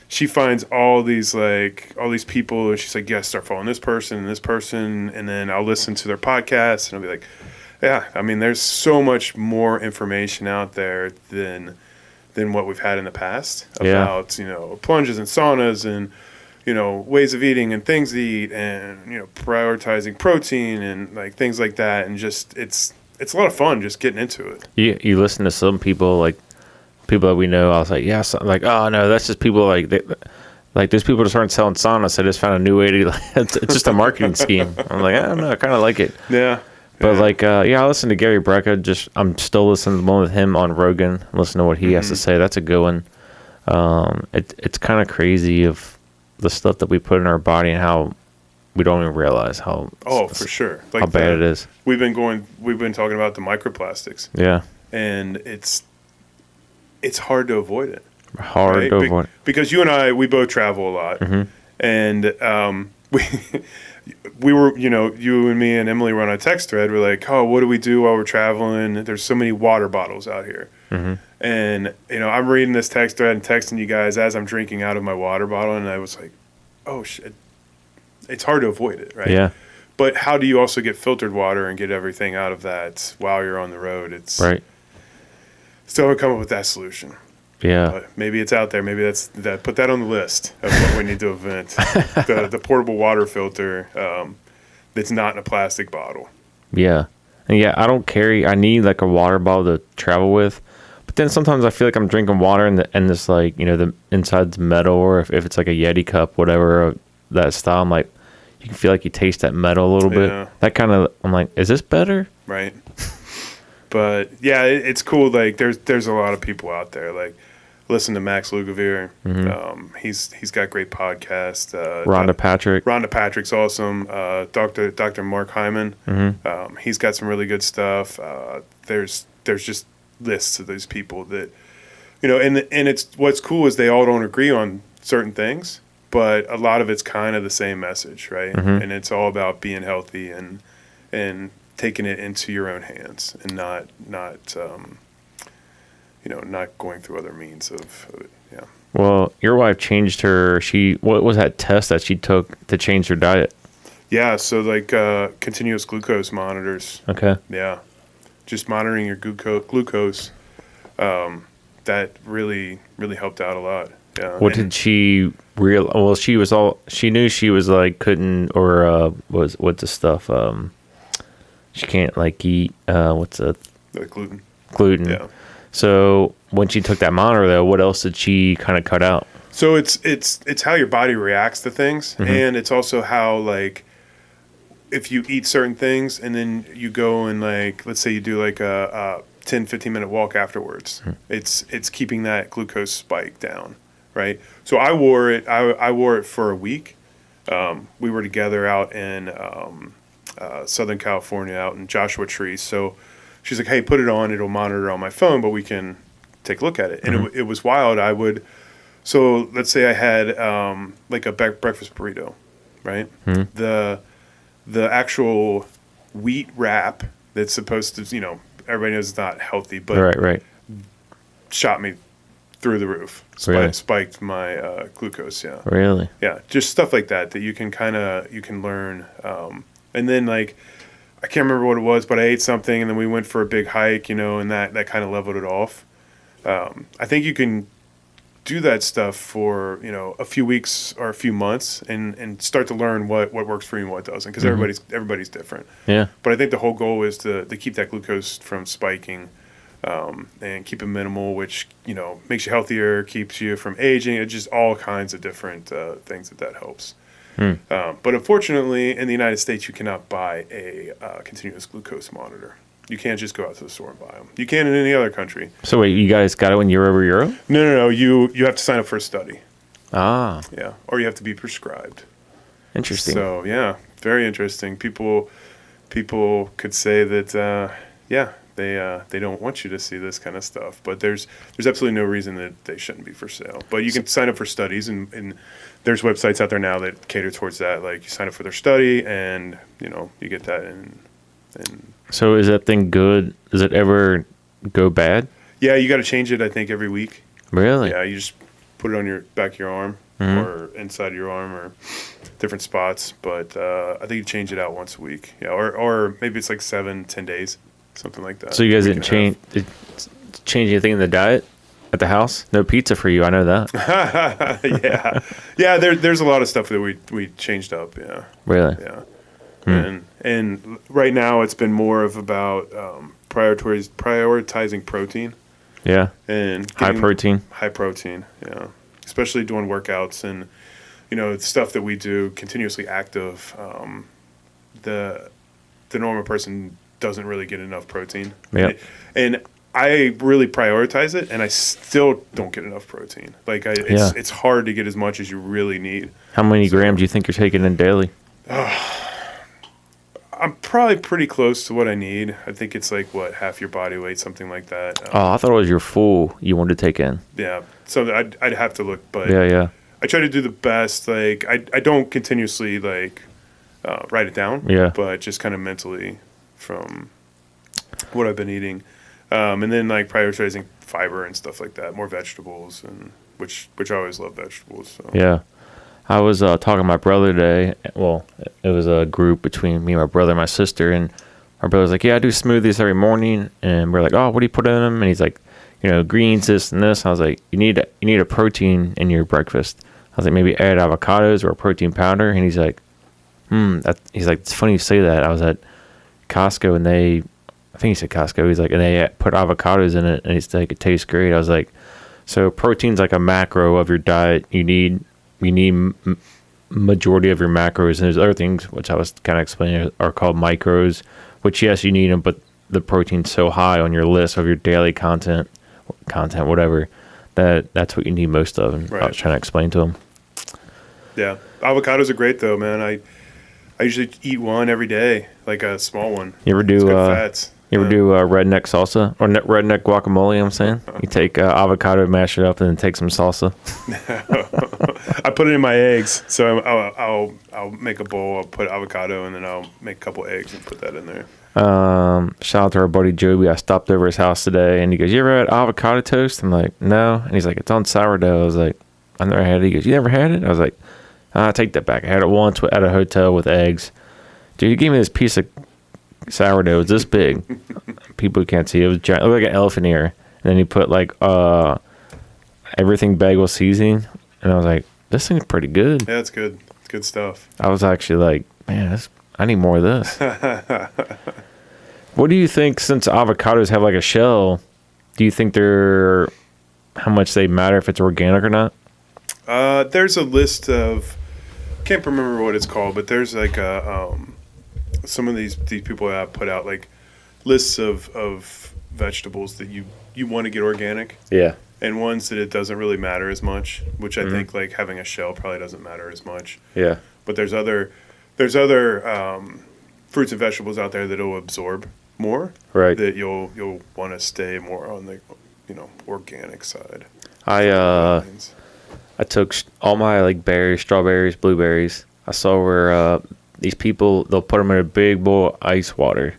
she finds all these people, and she's like, yeah, start following this person, and then I'll listen to their podcasts, and I'll be like, yeah, I mean, there's so much more information out there than what we've had in the past about, plunges and saunas and, ways of eating and things to eat and, prioritizing protein and like things like that. And just, it's a lot of fun just getting into it. You listen to some people, like people that we know, I was like, yeah, like, oh no, that's just people like there's people just aren't selling saunas. So I just found a new way to, it's just a marketing scheme. I'm like, I don't know, I kind of like it. Yeah. But I listen to Gary Brecka. I'm still listening to the one with him on Rogan. Listen to what he has to say. That's a good one. It's kind of crazy of the stuff that we put in our body and how we don't even realize how. Oh, for sure. Like how bad it is. We've been talking about the microplastics. Yeah. And it's hard to avoid it. Hard to avoid. Because you and I, we both travel a lot, and we were, you and me and Emily were on a text thread. We're like, oh, what do we do while we're traveling? There's so many water bottles out here. Mm-hmm. And, I'm reading this text thread and texting you guys as I'm drinking out of my water bottle. And I was like, oh, shit. It's hard to avoid it, right? Yeah. But how do you also get filtered water and get everything out of that while you're on the road? It's right. Still haven't come up with that solution. Yeah. But maybe it's out there. Maybe put that on the list of what we need to invent. the portable water filter that's not in a plastic bottle. Yeah. And yeah, I need like a water bottle to travel with. But then sometimes I feel like I'm drinking water and this like, the inside's metal, or if it's like a Yeti cup, whatever, that style, I'm like, you can feel like you taste that metal a little bit. That kind of, I'm like, is this better? Right. But yeah, it's cool. Like there's a lot of people out there. Like listen to Max Lugavere. Mm-hmm. He's got great podcasts. Rhonda Patrick's awesome. Dr. Mark Hyman. Mm-hmm. He's got some really good stuff. There's just lists of these people that, and it's what's cool is they all don't agree on certain things, but a lot of it's kind of the same message, right? Mm-hmm. And it's all about being healthy and taking it into your own hands and not going through other means of it. Yeah. Well, your wife changed what was that test that she took to change her diet? Yeah. So like continuous glucose monitors. Okay. Yeah. Just monitoring your glucose. That really, really helped out a lot. Yeah. What did she realize? Well, she knew she was like couldn't, or what's the stuff? She can't like eat. What's the gluten? Gluten. Yeah. So when she took that monitor, though, what else did she kind of cut out? So it's how your body reacts to things, and it's also how like if you eat certain things and then you go and like let's say you do like a 10-15 minute walk afterwards, it's keeping that glucose spike down, right? So I wore it. I wore it for a week. We were together out in Southern California, out in Joshua Tree. So she's like, hey, put it on. It'll monitor on my phone, but we can take a look at it. And it was wild. So let's say I had like a breakfast burrito, right? The actual wheat wrap that's supposed to, everybody knows it's not healthy, but Right. shot me through the roof. Really? Spiked my glucose, yeah. Really? Yeah, just stuff like that you can learn. And then like, I can't remember what it was, but I ate something and then we went for a big hike, and that kind of leveled it off. I think you can do that stuff for, a few weeks or a few months and start to learn what works for you and what doesn't, because everybody's different. Yeah. But I think the whole goal is to keep that glucose from spiking, and keep it minimal, which, makes you healthier, keeps you from aging. It's just all kinds of different things that helps. But unfortunately, in the United States, you cannot buy a continuous glucose monitor. You can't just go out to the store and buy them. You can in any other country. So wait, you guys got it when you were over Europe? No. You have to sign up for a study. Ah. Yeah. Or you have to be prescribed. Interesting. So, yeah, very interesting. People could say that, they don't want you to see this kind of stuff. But there's absolutely no reason that they shouldn't be for sale. But you can sign up for studies, and there's websites out there now that cater towards that. Like, you sign up for their study, and, you get that. And So is that thing good? Does it ever go bad? yeah, you got to change it, I think, every week. Really? Yeah, you just put it on your back of your arm or inside of your arm or different spots. But I think you change it out once a week. Yeah, or maybe it's like 7-10 days, something like that. So you guys didn't change anything in the diet at the house? No pizza for you, I know that. Yeah. There's a lot of stuff that we changed up. Yeah. Really? Yeah. And right now it's been more of about prioritizing protein. Yeah. And High protein. High protein, yeah. Especially doing workouts and, stuff that we do continuously active. The normal person doesn't really get enough protein. Yep. And I really prioritize it, and I still don't get enough protein. Like, it's hard to get as much as you really need. How many grams do you think you're taking in daily? I'm probably pretty close to what I need. I think it's like, half your body weight, something like that. I thought it was your full you wanted to take in. Yeah. So I'd have to look, but Yeah. I try to do the best. Like, I don't continuously, like, write it down. Yeah. But just kind of mentally from what I've been eating. And then, like, prioritizing fiber and stuff like that, more vegetables, and which I always love vegetables. So. Yeah. I was talking to my brother today. Well, it was a group between me, my brother, and my sister. And our brother's like, yeah, I do smoothies every morning. And we're like, oh, what do you put in them? And he's like, greens, this and this. I was like, you need a protein in your breakfast. I was like, maybe add avocados or a protein powder. And he's like, he's like, it's funny you say that. I was at Costco and I think he said Costco. He's like, and they put avocados in it. And he's like, it tastes great. I was like, so protein's like a macro of your diet. You need majority of your macros, and there's other things which I was kind of explaining are called micros, which yes, you need them, but the protein's so high on your list of your daily content, whatever, that's what you need most of. And right. I was trying to explain to them. Yeah, avocados are great though, man. I usually eat one every day, like a small one. You ever do fats. You ever do redneck salsa or redneck guacamole? I'm saying you take avocado, mash it up, and then take some salsa. I put it in my eggs, so I'll make a bowl. I'll put avocado, and then I'll make a couple eggs and put that in there. Shout out to our buddy Joby. I stopped over his house today, and he goes, "You ever had avocado toast?" I'm like, "No," and he's like, "It's on sourdough." I was like, "I never had it." He goes, "You never had it?" I was like, "I take that back. I had it once at a hotel with eggs." Dude, he gave me this piece of sourdough. It's this big. People can't see it. It was giant. It looked like an elephant ear. And then he put like everything bagel seasoning, and I was like, "This thing's pretty good." Yeah, it's good. It's good stuff. I was actually like, "Man, I need more of this." What do you think? Since avocados have like a shell, do you think how much they matter if it's organic or not? There's a list of, can't remember what it's called, but there's like some of these people that put out like lists of vegetables that you want to get organic. Yeah. And ones that it doesn't really matter as much, which I think like having a shell probably doesn't matter as much. Yeah. But there's other fruits and vegetables out there that'll absorb more. Right. That you'll want to stay more on the organic side. I took all my like berries, strawberries, blueberries. I saw where these people, they'll put them in a big bowl of ice water,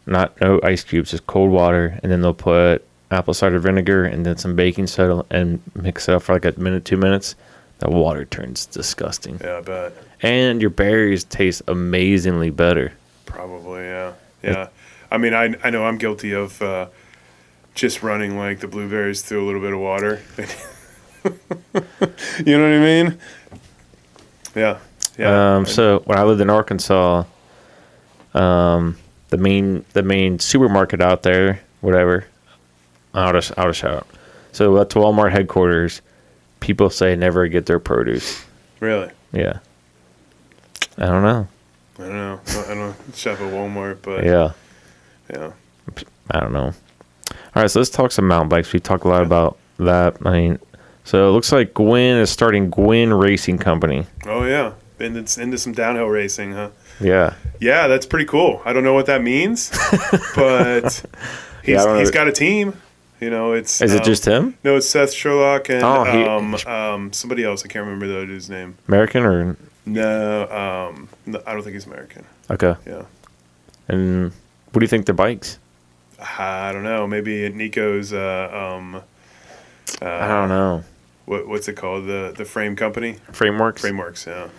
no ice cubes, just cold water, and then they'll put apple cider vinegar and then some baking soda and mix it up for like a minute, 2 minutes. The water turns disgusting. Yeah, I bet. And your berries taste amazingly better. Probably, yeah. Yeah. I mean, I know I'm guilty of just running like the blueberries through a little bit of water. You know what I mean? Yeah. Yeah. So when I lived in Arkansas, the main supermarket out there, whatever, I'll just shout. So that's Walmart headquarters. People say never get their produce. Really? Yeah. I don't know. I don't shop at Walmart, but Yeah. I don't know. All right, so let's talk some mountain bikes. We talked a lot about that. I mean, so it looks like Gwin is starting Gwin Racing Company. Oh yeah, and it's into some downhill racing, huh? Yeah. Yeah, that's pretty cool. I don't know what that means, but he's got a team. It's Is it just him? No, it's Seth Sherlock and somebody else. I can't remember the dude's name. American or no? No, I don't think he's American. okay. Yeah. And what do you think the bikes? I don't know. Maybe Nico's. I don't know. What's it called? The frame company. Frameworks. Yeah.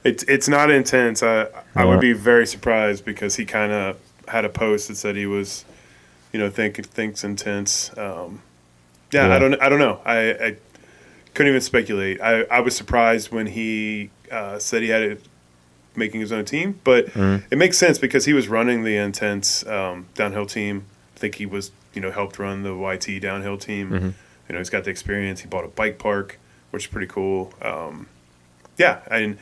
It's not intense. I would be very surprised because he kind of had a post that said he was, thinks intense. Yeah. I don't know. I couldn't even speculate. I was surprised when he said he had it making his own team, but it makes sense because he was running the intense downhill team. I think he was helped run the YT downhill team. He's got the experience. He bought a bike park, which is pretty cool. Yeah, and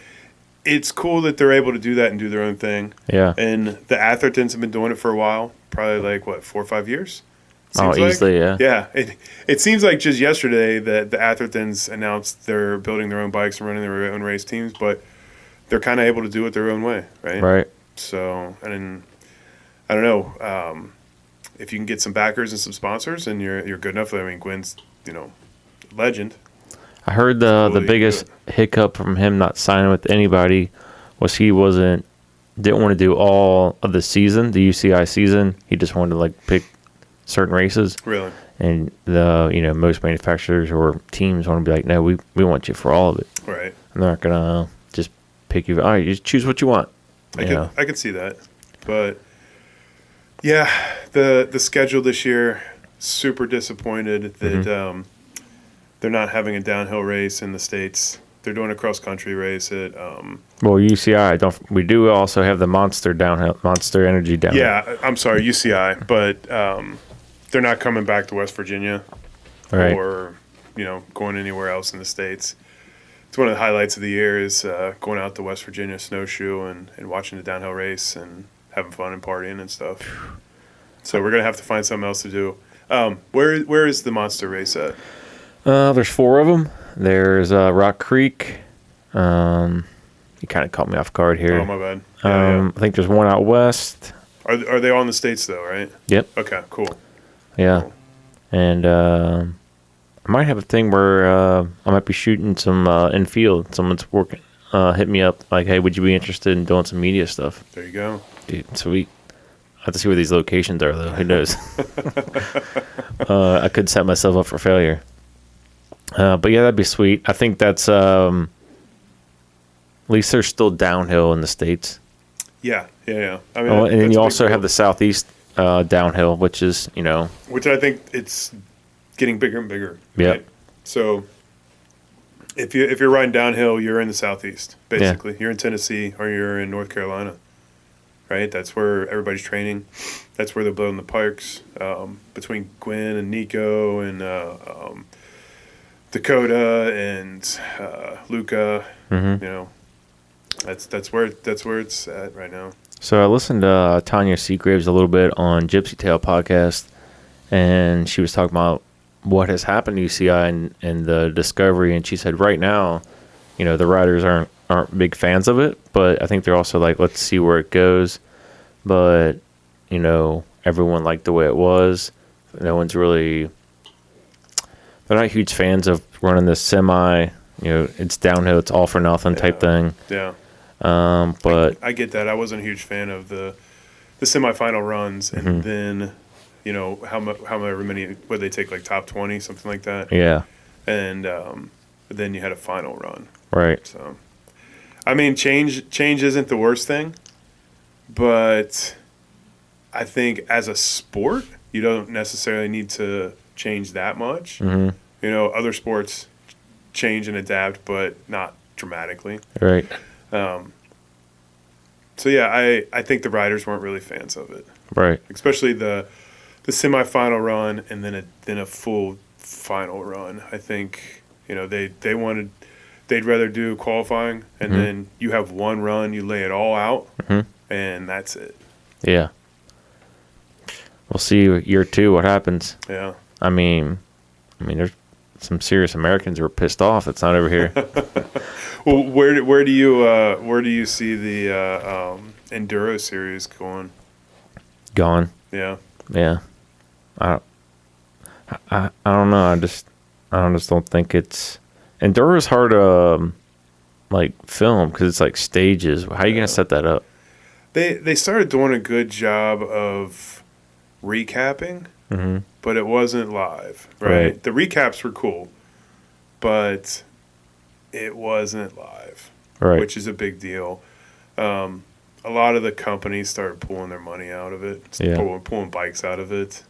it's cool that they're able to do that and do their own thing. Yeah. And the Athertons have been doing it for a while, probably like 4 or 5 years. Easily, yeah. Yeah, it seems like just yesterday that the Athertons announced they're building their own bikes and running their own race teams, but they're kind of able to do it their own way, right? Right. So, and I don't know if you can get some backers and some sponsors, and you're good enough. I mean, Gwyn's legend. I heard the biggest hiccup from him not signing with anybody was he didn't want to do all of the season, the UCI season. He just wanted to like pick certain races. Really? And the most manufacturers or teams want to be like, no, we want you for all of it. Right. And they're not gonna just pick you. All right, you just choose what you want. I could see that, but yeah, the schedule this year, super disappointed that they're not having a downhill race in the States. They're doing a cross country race at. Well, UCI we do also have the Monster Energy downhill. Yeah, I'm sorry, UCI, but they're not coming back to West Virginia, right. Or going anywhere else in the States. It's one of the highlights of the year is going out to West Virginia snowshoe and watching the downhill race and having fun and partying and stuff. So we're gonna have to find something else to do. Where is the Monster race at? There's 4 of them. There's Rock Creek. You kind of caught me off guard here. Oh, my bad. Yeah. I think there's one out west. Are they all in the States though? Right. Yep. Okay. Cool. Yeah. Cool. And I might have a thing where I might be shooting some in field. Someone's working. Hit me up like, hey, would you be interested in doing some media stuff? There you go. Dude, sweet. I have to see where these locations are, though. Who knows? I could set myself up for failure. But yeah, that'd be sweet. I think that's at least there's still downhill in the States. Yeah. I mean, and then you also have the Southeast downhill, which is which I think it's getting bigger and bigger. Yeah. Right? So if you're riding downhill, you're in the Southeast basically. Yeah. You're in Tennessee or you're in North Carolina. Right, that's where everybody's training. That's where they're building the parks between Gwyn and Nico and Dakota and Luca. That's where it's at right now. So I listened to Tanya Seagraves a little bit on Gypsy Tale podcast, and she was talking about what has happened to UCI and the discovery, and she said right now, the riders aren't big fans of it, but I think they're also like, let's see where it goes. But everyone liked the way it was. No one's really they're not huge fans of running this semi. It's downhill, it's all for nothing type thing. Yeah. But I get that. I wasn't a huge fan of the semifinal runs, and then however many would they take, like top 20, something like that. yeah, And then you had a final run. right. So, I mean, change isn't the worst thing, but I think as a sport, you don't necessarily need to change that much. Other sports change and adapt, but not dramatically. Right. So yeah, I think the riders weren't really fans of it, Right. especially the semifinal run and then a full final run. I think they'd rather do qualifying and then you have one run, you lay it all out, and that's it. Yeah. We'll see year 2 what happens. Yeah. I mean, there's some serious Americans who are pissed off. It's not over here. Well, where do you see the enduro series going? Gone. Yeah. Yeah. I don't know. I just don't think it's enduro is hard to like film because it's like stages. How are you gonna set that up? They started doing a good job of recapping, but it wasn't live, right? The recaps were cool, but it wasn't live, Right. which is a big deal. A lot of the companies started pulling their money out of it, pulling bikes out of it.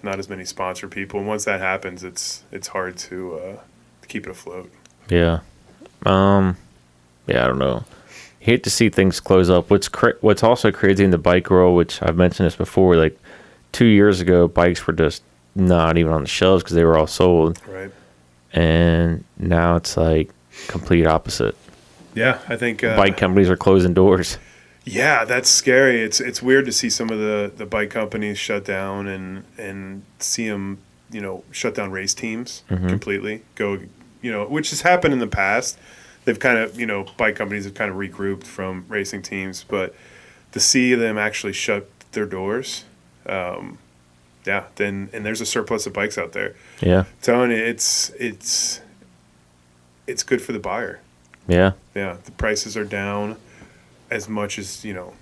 Not as many sponsor people. And once that happens, it's hard to keep it afloat. Yeah. I don't know. You hate to see things close up. What's also crazy in the bike world, which I've mentioned this before, like 2 years ago, bikes were just not even on the shelves because they were all sold. Right. And now it's like complete opposite. Yeah, I think Bike companies are closing doors. Yeah, that's scary. It's weird to see some of the bike companies shut down and see them, shut down race teams completely. Go, which has happened in the past. They've kind of, bike companies have kind of regrouped from racing teams, but to see them actually shut their doors, then there's a surplus of bikes out there. Yeah. I'm telling you, it's good for the buyer. Yeah. Yeah, the prices are down as much as, the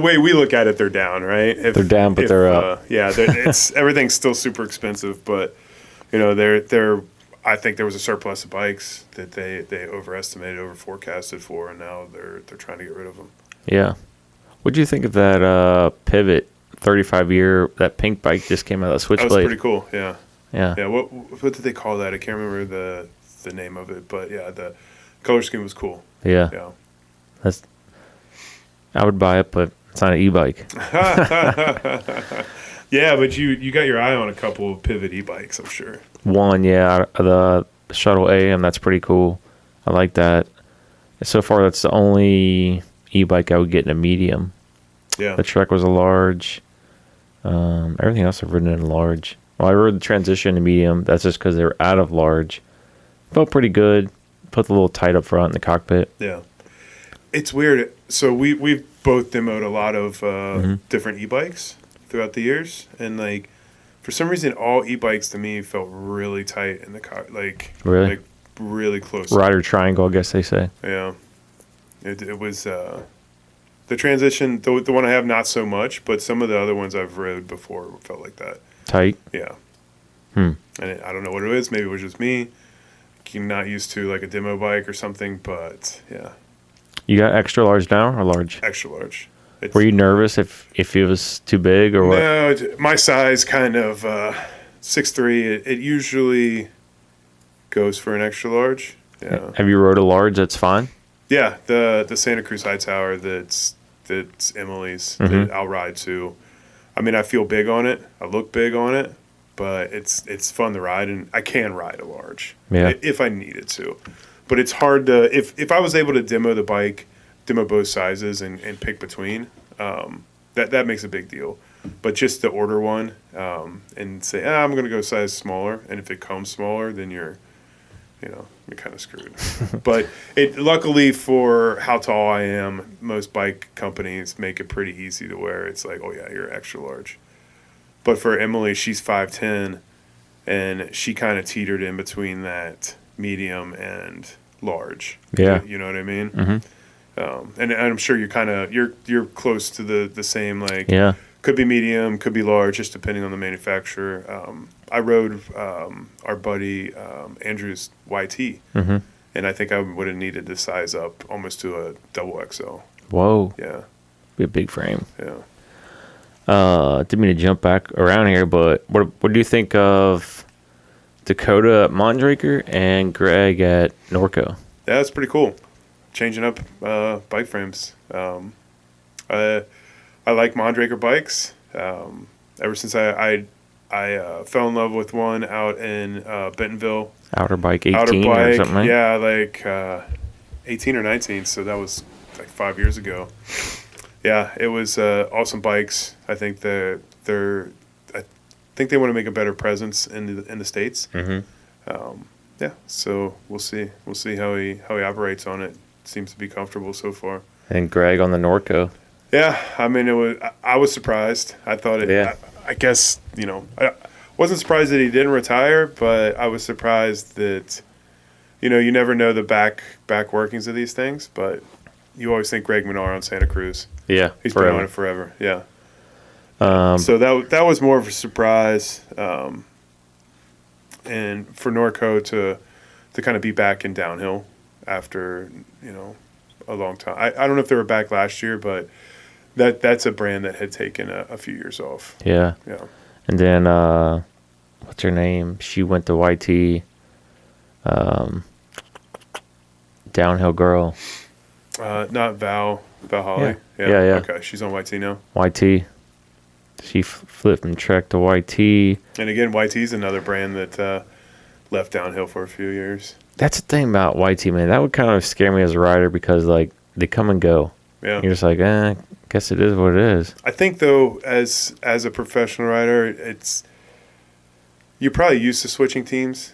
way we look at it, they're down, right? They're down, but they're up. It's everything's still super expensive, but they're I think there was a surplus of bikes that they overestimated, over forecasted for, and now they're trying to get rid of them. Yeah. What do you think of that Pivot 35-year, that pink bike just came out, that Switchblade? That was pretty cool, yeah. Yeah. Yeah, what did they call that? I can't remember the name of it, but yeah, the color scheme was cool. Yeah. Yeah. I would buy it, but it's not an e-bike. Yeah, but you got your eye on a couple of Pivot e-bikes, I'm sure. One, yeah, the Shuttle AM, that's pretty cool. I like that. So far, that's the only e-bike I would get in a medium. Yeah. The Trek was a large. Everything else I've ridden in a large. Well, I rode the Transition in medium. That's just because they were out of large. Felt pretty good. Put the little tight up front in the cockpit. Yeah. It's weird. So we've both demoed a lot of different e-bikes throughout the years, and like for some reason, all e-bikes to me felt really tight in the car, Really? really close. Rider triangle, I guess they say. Yeah, it was the Transition. The one I have, not so much, but some of the other ones I've rode before felt like that. Tight? Yeah. And I don't know what it is. Maybe it was just me. I'm not used to like a demo bike or something, but yeah. You got extra large now or large? Extra large. Were you nervous if it was too big or what? No, my size kind of 6'3". It usually goes for an extra large. Yeah. Have you rode a large that's fine? Yeah, the Santa Cruz High Tower that's Emily's that I'll ride to. I mean, I feel big on it. I look big on it, but it's fun to ride, and I can ride a large if I needed to. But it's hard to if I was able to demo the bike, demo both sizes and pick between, that makes a big deal. But just to order one and say, I'm going to go size smaller, and if it comes smaller, then you're kind of screwed. But luckily for how tall I am, most bike companies make it pretty easy to where it's like, oh yeah, you're extra large. But for Emily, she's 5'10", and she kind of teetered in between that medium and large. Yeah. You know what I mean? And I'm sure you're close to the same, like, Yeah. could be medium, could be large, just depending on the manufacturer. I rode our buddy Andrew's YT, and I think I would have needed to size up almost to a double XL. Whoa. Yeah, Be a big frame. yeah. Didn't mean to jump back around here, but what do you think of Dakota at Mondraker and Greg at Norco? Yeah, that's pretty cool. Changing up bike frames. I like Mondraker bikes. Ever since I fell in love with one out in Bentonville. Outer Bike 18 Outer or bike, something, right? yeah, like 18 or 19. So that was like 5 years ago. Yeah, it was awesome bikes. I think I think they want to make a better presence in the States. Yeah, so we'll see. We'll see how he operates on it. Seems to be comfortable so far. And Greg on the Norco. Yeah, I mean, I was surprised. I thought it. Yeah. I guess I wasn't surprised that he didn't retire, but I was surprised that you never know the back workings of these things. But you always think Greg Menard on Santa Cruz. Yeah, He's forever. been on it forever. Yeah. So that was more of a surprise, and for Norco to kind of be back in downhill after a long time. I don't know if they were back last year, but that's a brand that had taken a few years off. Yeah. Yeah. And then, what's her name? She went to YT. Downhill girl. Not Val Holly. Yeah. Okay, she's on YT now. YT. She flipped from Trek to YT. And again, YT's another brand that left downhill for a few years. That's the thing about YT, man. That would kind of scare me as a rider because, like, they come and go. Yeah. You're just like, guess it is what it is. I think, though, as a professional rider, you're probably used to switching teams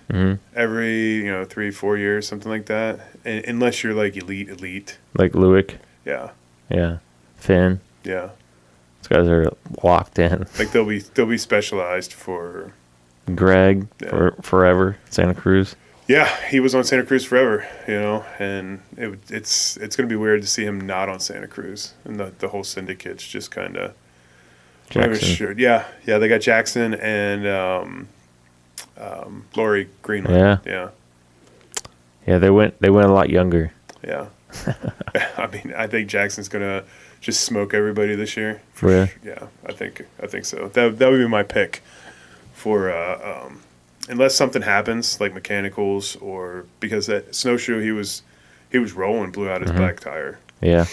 every 3-4 years, something like that. And, unless you're like elite. Like Lewick. Yeah. Yeah. Finn. Yeah. These guys are locked in. Like they'll be specialized for Greg for forever. Santa Cruz. Yeah, he was on Santa Cruz forever, and it's going to be weird to see him not on Santa Cruz, and the whole syndicate's just kind of Jackson. sure. Yeah, they got Jackson and Lori Greenland. Yeah, they went a lot younger. Yeah. I mean, I think Jackson's gonna just smoke everybody this year. Really? Yeah, I think so. That would be my pick for unless something happens like mechanicals or because that snowshoe he was rolling, blew out his back tire. Yeah.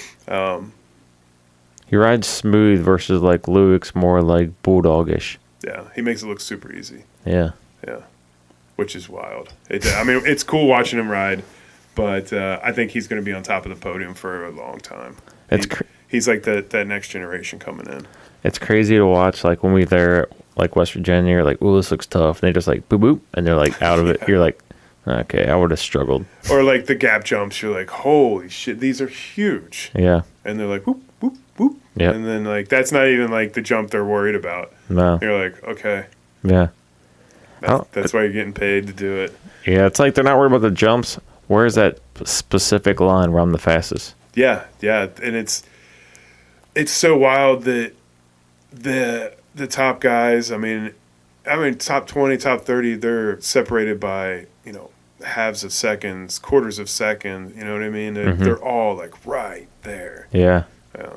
He rides smooth versus like Lewick's more like bulldogish. Yeah, he makes it look super easy. Yeah. Yeah, which is wild. I mean, it's cool watching him ride, but I think he's going to be on top of the podium for a long time. He's like that next generation coming in. It's crazy to watch. Like when we there, like West Virginia, you're like, "Oh, this looks tough." And they just like boop boop, and they're like out of it. You're like, "Okay, I would have struggled." Or like the gap jumps, you're like, "Holy shit, these are huge!" Yeah. And they're like, "Whoop whoop whoop," yeah. And then like that's not even like the jump they're worried about. No. You're like, okay. Yeah. That's why you're getting paid to do it. Yeah, it's like they're not worried about the jumps. Where's that specific line where I'm the fastest? Yeah, and it's so wild that the top guys, I mean top 20, top 30, they're separated by, halves of seconds, quarters of seconds, you know what I mean? They're all like right there. Yeah. Yeah.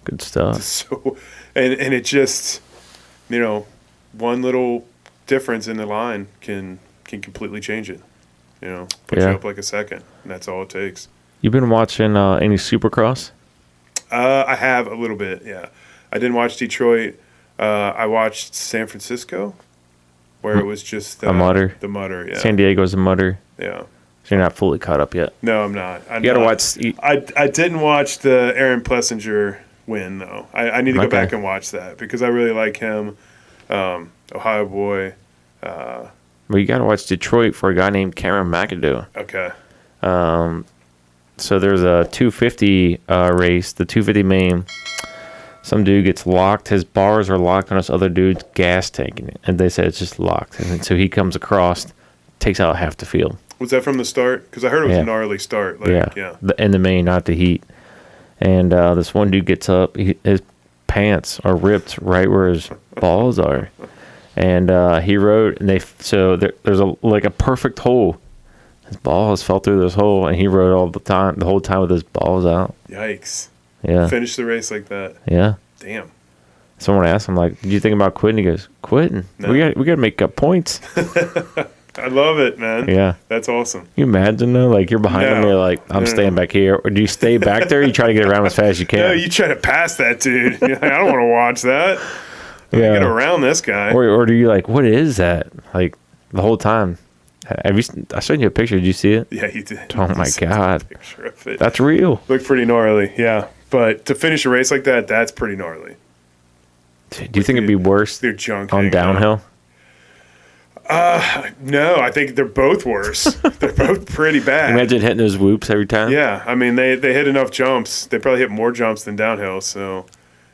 Good stuff. So and it just, one little difference in the line can completely change it. Put you up like a second, and that's all it takes. You been watching any Supercross? I have a little bit, yeah. I didn't watch Detroit. I watched San Francisco, where it was just a mutter. The mutter, yeah. San Diego's a mutter. Yeah. So you're not fully caught up yet. No, I'm not. You gotta watch. I didn't watch the Aaron Plessinger win though. I need to go back and watch that because I really like him. Ohio boy. Well, you gotta watch Detroit for a guy named Cameron McAdoo. Okay. So there's a 250 race, the 250 main. some dude gets locked. His bars are locked on this other dude's gas tank, and they said it's just locked. And so he comes across, takes out half the field. Was that from the start? Because I heard it was Yeah. a gnarly start. Like, yeah. In the main, not the heat. And this one dude gets up. His pants are ripped right where his balls are. And he rode, and there's a perfect hole. His balls fell through this hole, and he rode the whole time with his balls out. Yikes. Yeah. Finish the race like that. Yeah. Damn. Someone asked him, like, did you think about quitting? He goes, quitting? No. We got to make up points. I love it, man. Yeah. That's awesome. You imagine, though? Like, you're behind him, No. you're like, I'm No. staying back here. Or do you stay back there, or you try to get around as fast as you can? No, you try to pass that dude. You're like, I don't want to watch that. Yeah. Get around this guy. Or do you like, what is that? Like, the whole time. I showed you a picture. Did you see it? Yeah, you did. Oh, my You sent God. a picture of it. That's real. Looked pretty gnarly, yeah. But to finish a race like that, that's pretty gnarly. Do you think it'd be worse Their junk on hanging out. downhill? No, I think they're both worse. They're both pretty bad. Imagine hitting those whoops every time. Yeah, I mean they hit enough jumps. They probably hit more jumps than downhill. So,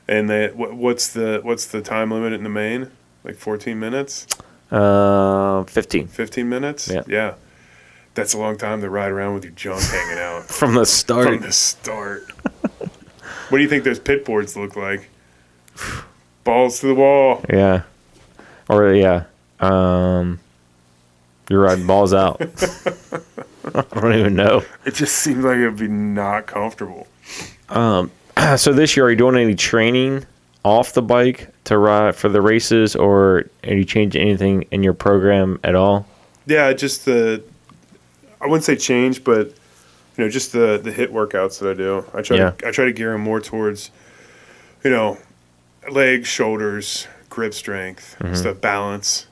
and what's the time limit in the main? Like 14 minutes? 15 15 minutes? Yeah. Yeah. That's a long time to ride around with your junk hanging out from the start. from the start. What do you think those pit boards look like? Balls to the wall. Yeah. Or yeah. You're riding balls out. I don't even know. It just seems like it would be not comfortable. So this year, are you doing any training off the bike to ride for the races, or are you changing anything in your program at all? Yeah, just I wouldn't say change, but just the hit workouts that I do. I try to gear them more towards, legs, shoulders, grip strength, stuff. Balance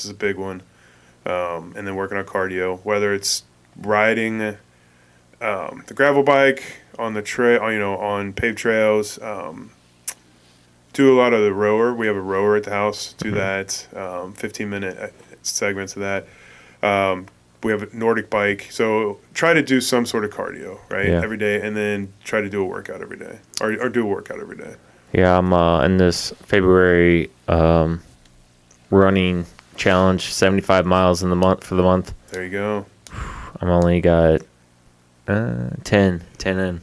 is a big one, and then working on cardio. Whether it's riding the gravel bike on the trail, on paved trails. Do a lot of the rower. We have a rower at the house. Do that 15-minute segments of that. We have a Nordic bike, so try to do some sort of cardio, right, every day, and then try to do a workout every day, or do a workout every day. Yeah, I'm in this February running challenge, 75 miles in the month for the month. There you go. I'm only got 10 in.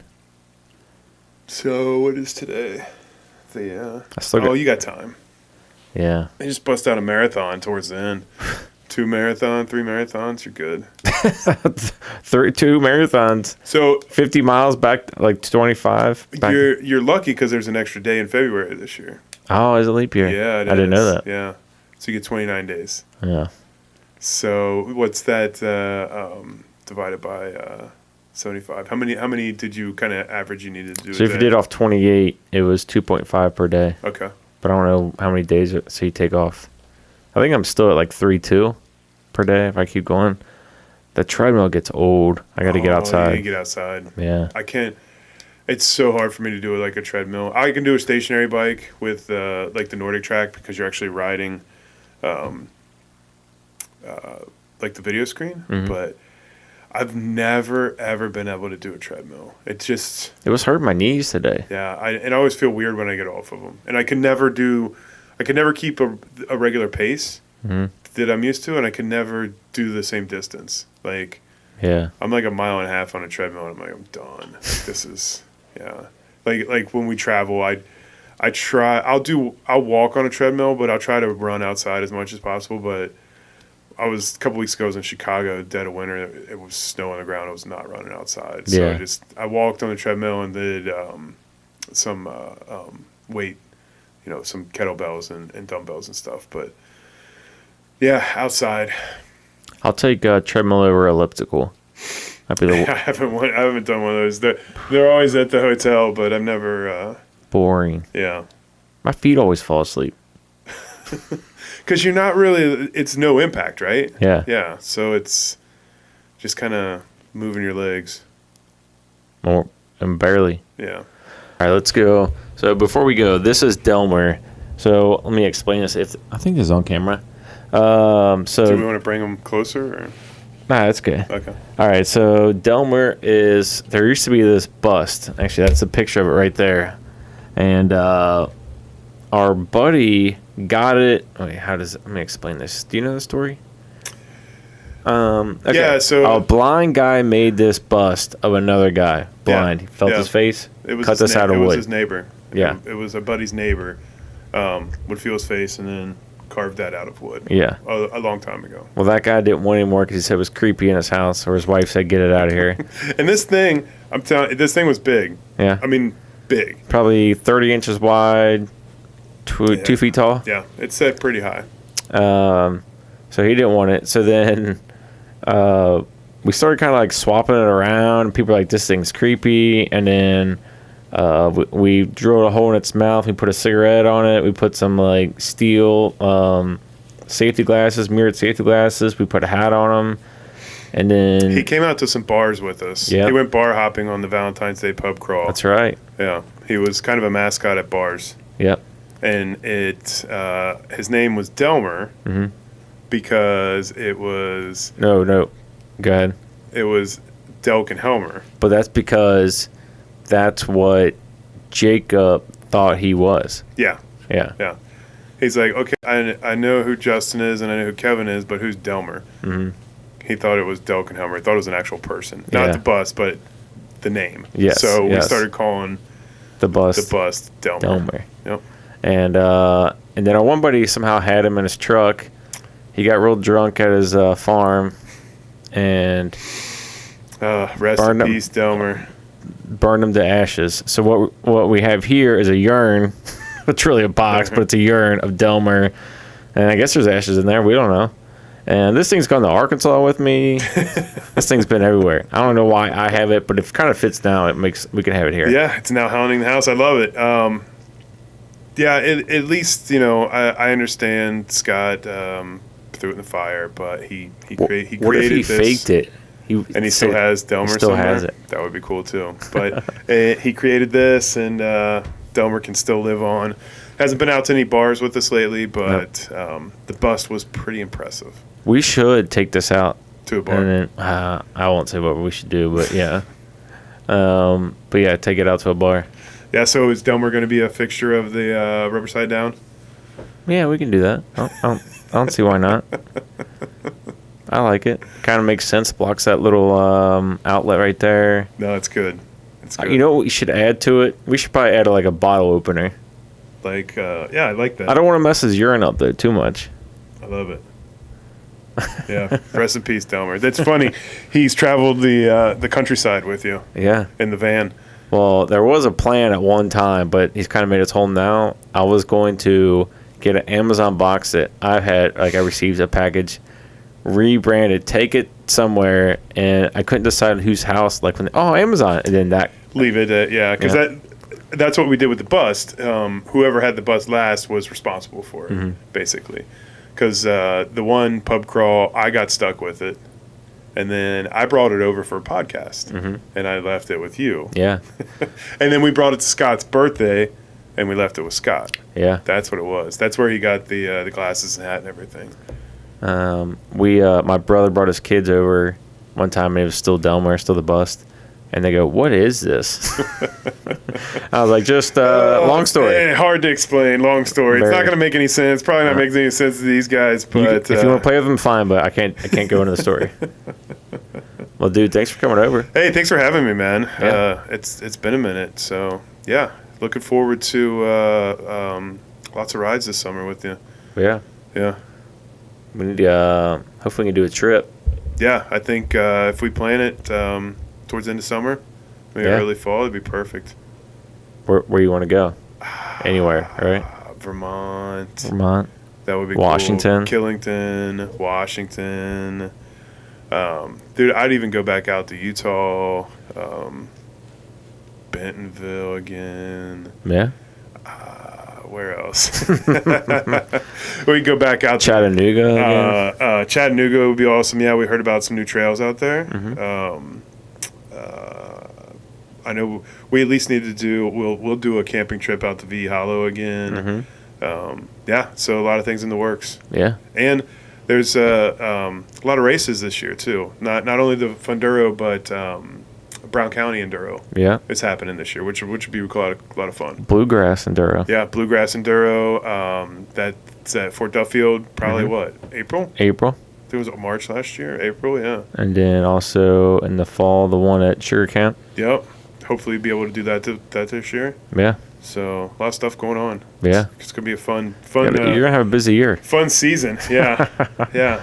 So what is today? I still got, you got time. Yeah. You just bust out a marathon towards the end. 3 marathons, you're good. 2 marathons. So 50 miles back, like 25. Back. you're lucky because there's an extra day in February this year. Oh, is it leap year? Yeah, it I didn't is. know that. Yeah, so you get 29 days. Yeah. So what's that divided by 75? How many did you kind of average you needed to do? So if you did off 28, it was 2.5 per day. Okay. But I don't know how many days so you take off. I think I'm still at like 3.2 per day if I keep going. The treadmill gets old. I got to get outside. You get outside. Yeah. I can't. It's so hard for me to do it like a treadmill. I can do a stationary bike with like the Nordic track because you're actually riding like the video screen. Mm-hmm. But I've never, ever been able to do a treadmill. It was hurting my knees today. Yeah. I always feel weird when I get off of them. And I can never keep a regular pace that I'm used to. And I can never do the same distance. Like, yeah. I'm like a mile and a half on a treadmill, and I'm like, I'm done. This is, yeah. Like when we travel, I'll walk on a treadmill, but I'll try to run outside as much as possible. But a couple weeks ago, I was in Chicago, dead of winter. It was snow on the ground. I was not running outside. So Yeah. I walked on the treadmill and did some weight, some kettlebells and dumbbells and stuff. But yeah, outside. I'll take treadmill over elliptical. I'd be I haven't done one of those. They're always at the hotel, but I've never. boring. Yeah, My feet always fall asleep. because you're not really. It's no impact, right? Yeah. Yeah. So it's just kind of moving your legs. More and barely. Yeah. All right, let's go. So before we go, this is Delmer. So let me explain this. I think this is on camera. Do we So want to bring them closer? Or? nah, that's good. Okay. All right, so Delmer there used to be this bust. Actually, that's a picture of it right there. And our buddy got it. Wait, let me explain this. Do you know the story? Okay. Yeah, so a blind guy made this bust of another guy. Blind. He felt his face. it was cut his this out of it wood. was his neighbor. Yeah. It was a buddy's neighbor. Would feel his face and then carved that out of wood. Yeah. A long time ago. Well, that guy didn't want anymore because he said it was creepy in his house, or his wife said, "Get it out of here." And this thing, I'm telling you, this thing was big. Yeah. I mean, big. Probably 30 inches wide, 2 feet tall. Yeah, it's set pretty high. So he didn't want it. So then we started kind of like swapping it around. People were like, this thing's creepy. And then we drilled a hole in its mouth. We put a cigarette on it. We put some like steel safety glasses, mirrored safety glasses. We put a hat on them. And then He came out to some bars with us. Yeah. He went bar hopping on the Valentine's Day pub crawl. that's right. Yeah. He was kind of a mascot at bars. Yep. And his name was Delmer because it was No. Go ahead. Delk and Helmer. But that's because that's what Jacob thought he was. Yeah. Yeah. Yeah. He's like, okay, I know who Justin is and I know who Kevin is, but who's Delmer? Mm-hmm. He thought it was Delk and Helmer. He thought it was an actual person. Not Yeah. the bus, but the name. Yes, So we yes. started calling The bus. Delmer. Delmer. Yep. And then our one buddy somehow had him in his truck. He got real drunk at his farm and Rest Burned in him. peace, Delmer. burned him to ashes. So what we have here is a urn. It's really a box, but it's a urn of Delmer. And I guess there's ashes in there. We don't know. And this thing's gone to Arkansas with me. This thing's been everywhere. I don't know why I have it, but if it kind of fits now, we can have it here. Yeah, it's now haunting the house. I love it. Yeah, at least, I understand Scott threw it in the fire, but he created What if he this. faked it? And he still has Delmer still somewhere. has it. That would be cool too. But he created this, and Delmer can still live on. Hasn't been out to any bars with us lately, but the bust was pretty impressive. We should take this out. To a bar. And then, I won't say what we should do, but yeah. But yeah, take it out to a bar. Yeah, so is Delmer going to be a fixture of the Riverside Down? Yeah, we can do that. I don't see why not. I like it. Kind of makes sense. Blocks that little outlet right there. No, it's good. It's good. You know what we should add to it? We should probably add like a bottle opener. Like, I like that. I don't want to mess his urine up there too much. I love it. Yeah, rest in peace, Delmer. That's funny. He's traveled the countryside with you Yeah. in the van. Well, there was a plan at one time, but he's kind of made his home now. I was going to get an Amazon box that I received a package, rebranded, take it somewhere, and I couldn't decide whose house. Like Amazon, and then that. Leave it, yeah, because that's what we did with the bust. Whoever had the bust last was responsible for it, basically. Because the one pub crawl, I got stuck with it, and then I brought it over for a podcast, and I left it with you. Yeah. And then we brought it to Scott's birthday, and we left it with Scott. Yeah. That's what it was. That's where he got the glasses and hat and everything. My brother brought his kids over one time, and it was still Delmer, still the bust. And they go, "What is this?" I was like, "Just long story." Hard to explain. Long story. It's not going to make any sense. Probably not making any sense to these guys. But If you want to play with them, fine. But I can't go into the story. Well, dude, thanks for coming over. Hey, thanks for having me, man. Yeah. It's been a minute. So yeah, looking forward to lots of rides this summer with you. Yeah. Yeah. We need hopefully we can do a trip. Yeah, I think if we plan it towards the end of summer, maybe early fall, it'd be perfect. Where you want to go? Anywhere, right? Vermont. That would be Washington. Cool. Killington, Washington. Dude, I'd even go back out to Utah, Bentonville again. Yeah. Where else? We go back out Chattanooga. to Chattanooga would be awesome. Yeah, we heard about some new trails out there. I know we at least need to do. We'll do a camping trip out to V Hollow again. Yeah, so a lot of things in the works. Yeah. And there's a lot of races this year too. Not only the Funduro, but Brown County Enduro. Yeah. It's happening this year, which would be a lot of fun. Bluegrass Enduro. Yeah, Bluegrass Enduro. That's at Fort Duffield. Probably what, April? April. I think it was March last year. April, yeah. And then also in the fall, the one at Sugar Camp. Yep. Hopefully be able to do that this year. Yeah. So a lot of stuff going on. Yeah. It's gonna be a fun. You're gonna have a busy year. Fun season. Yeah. Yeah.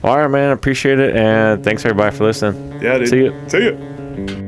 All right, man. Appreciate it, and thanks everybody for listening. Yeah, dude. See you. See you.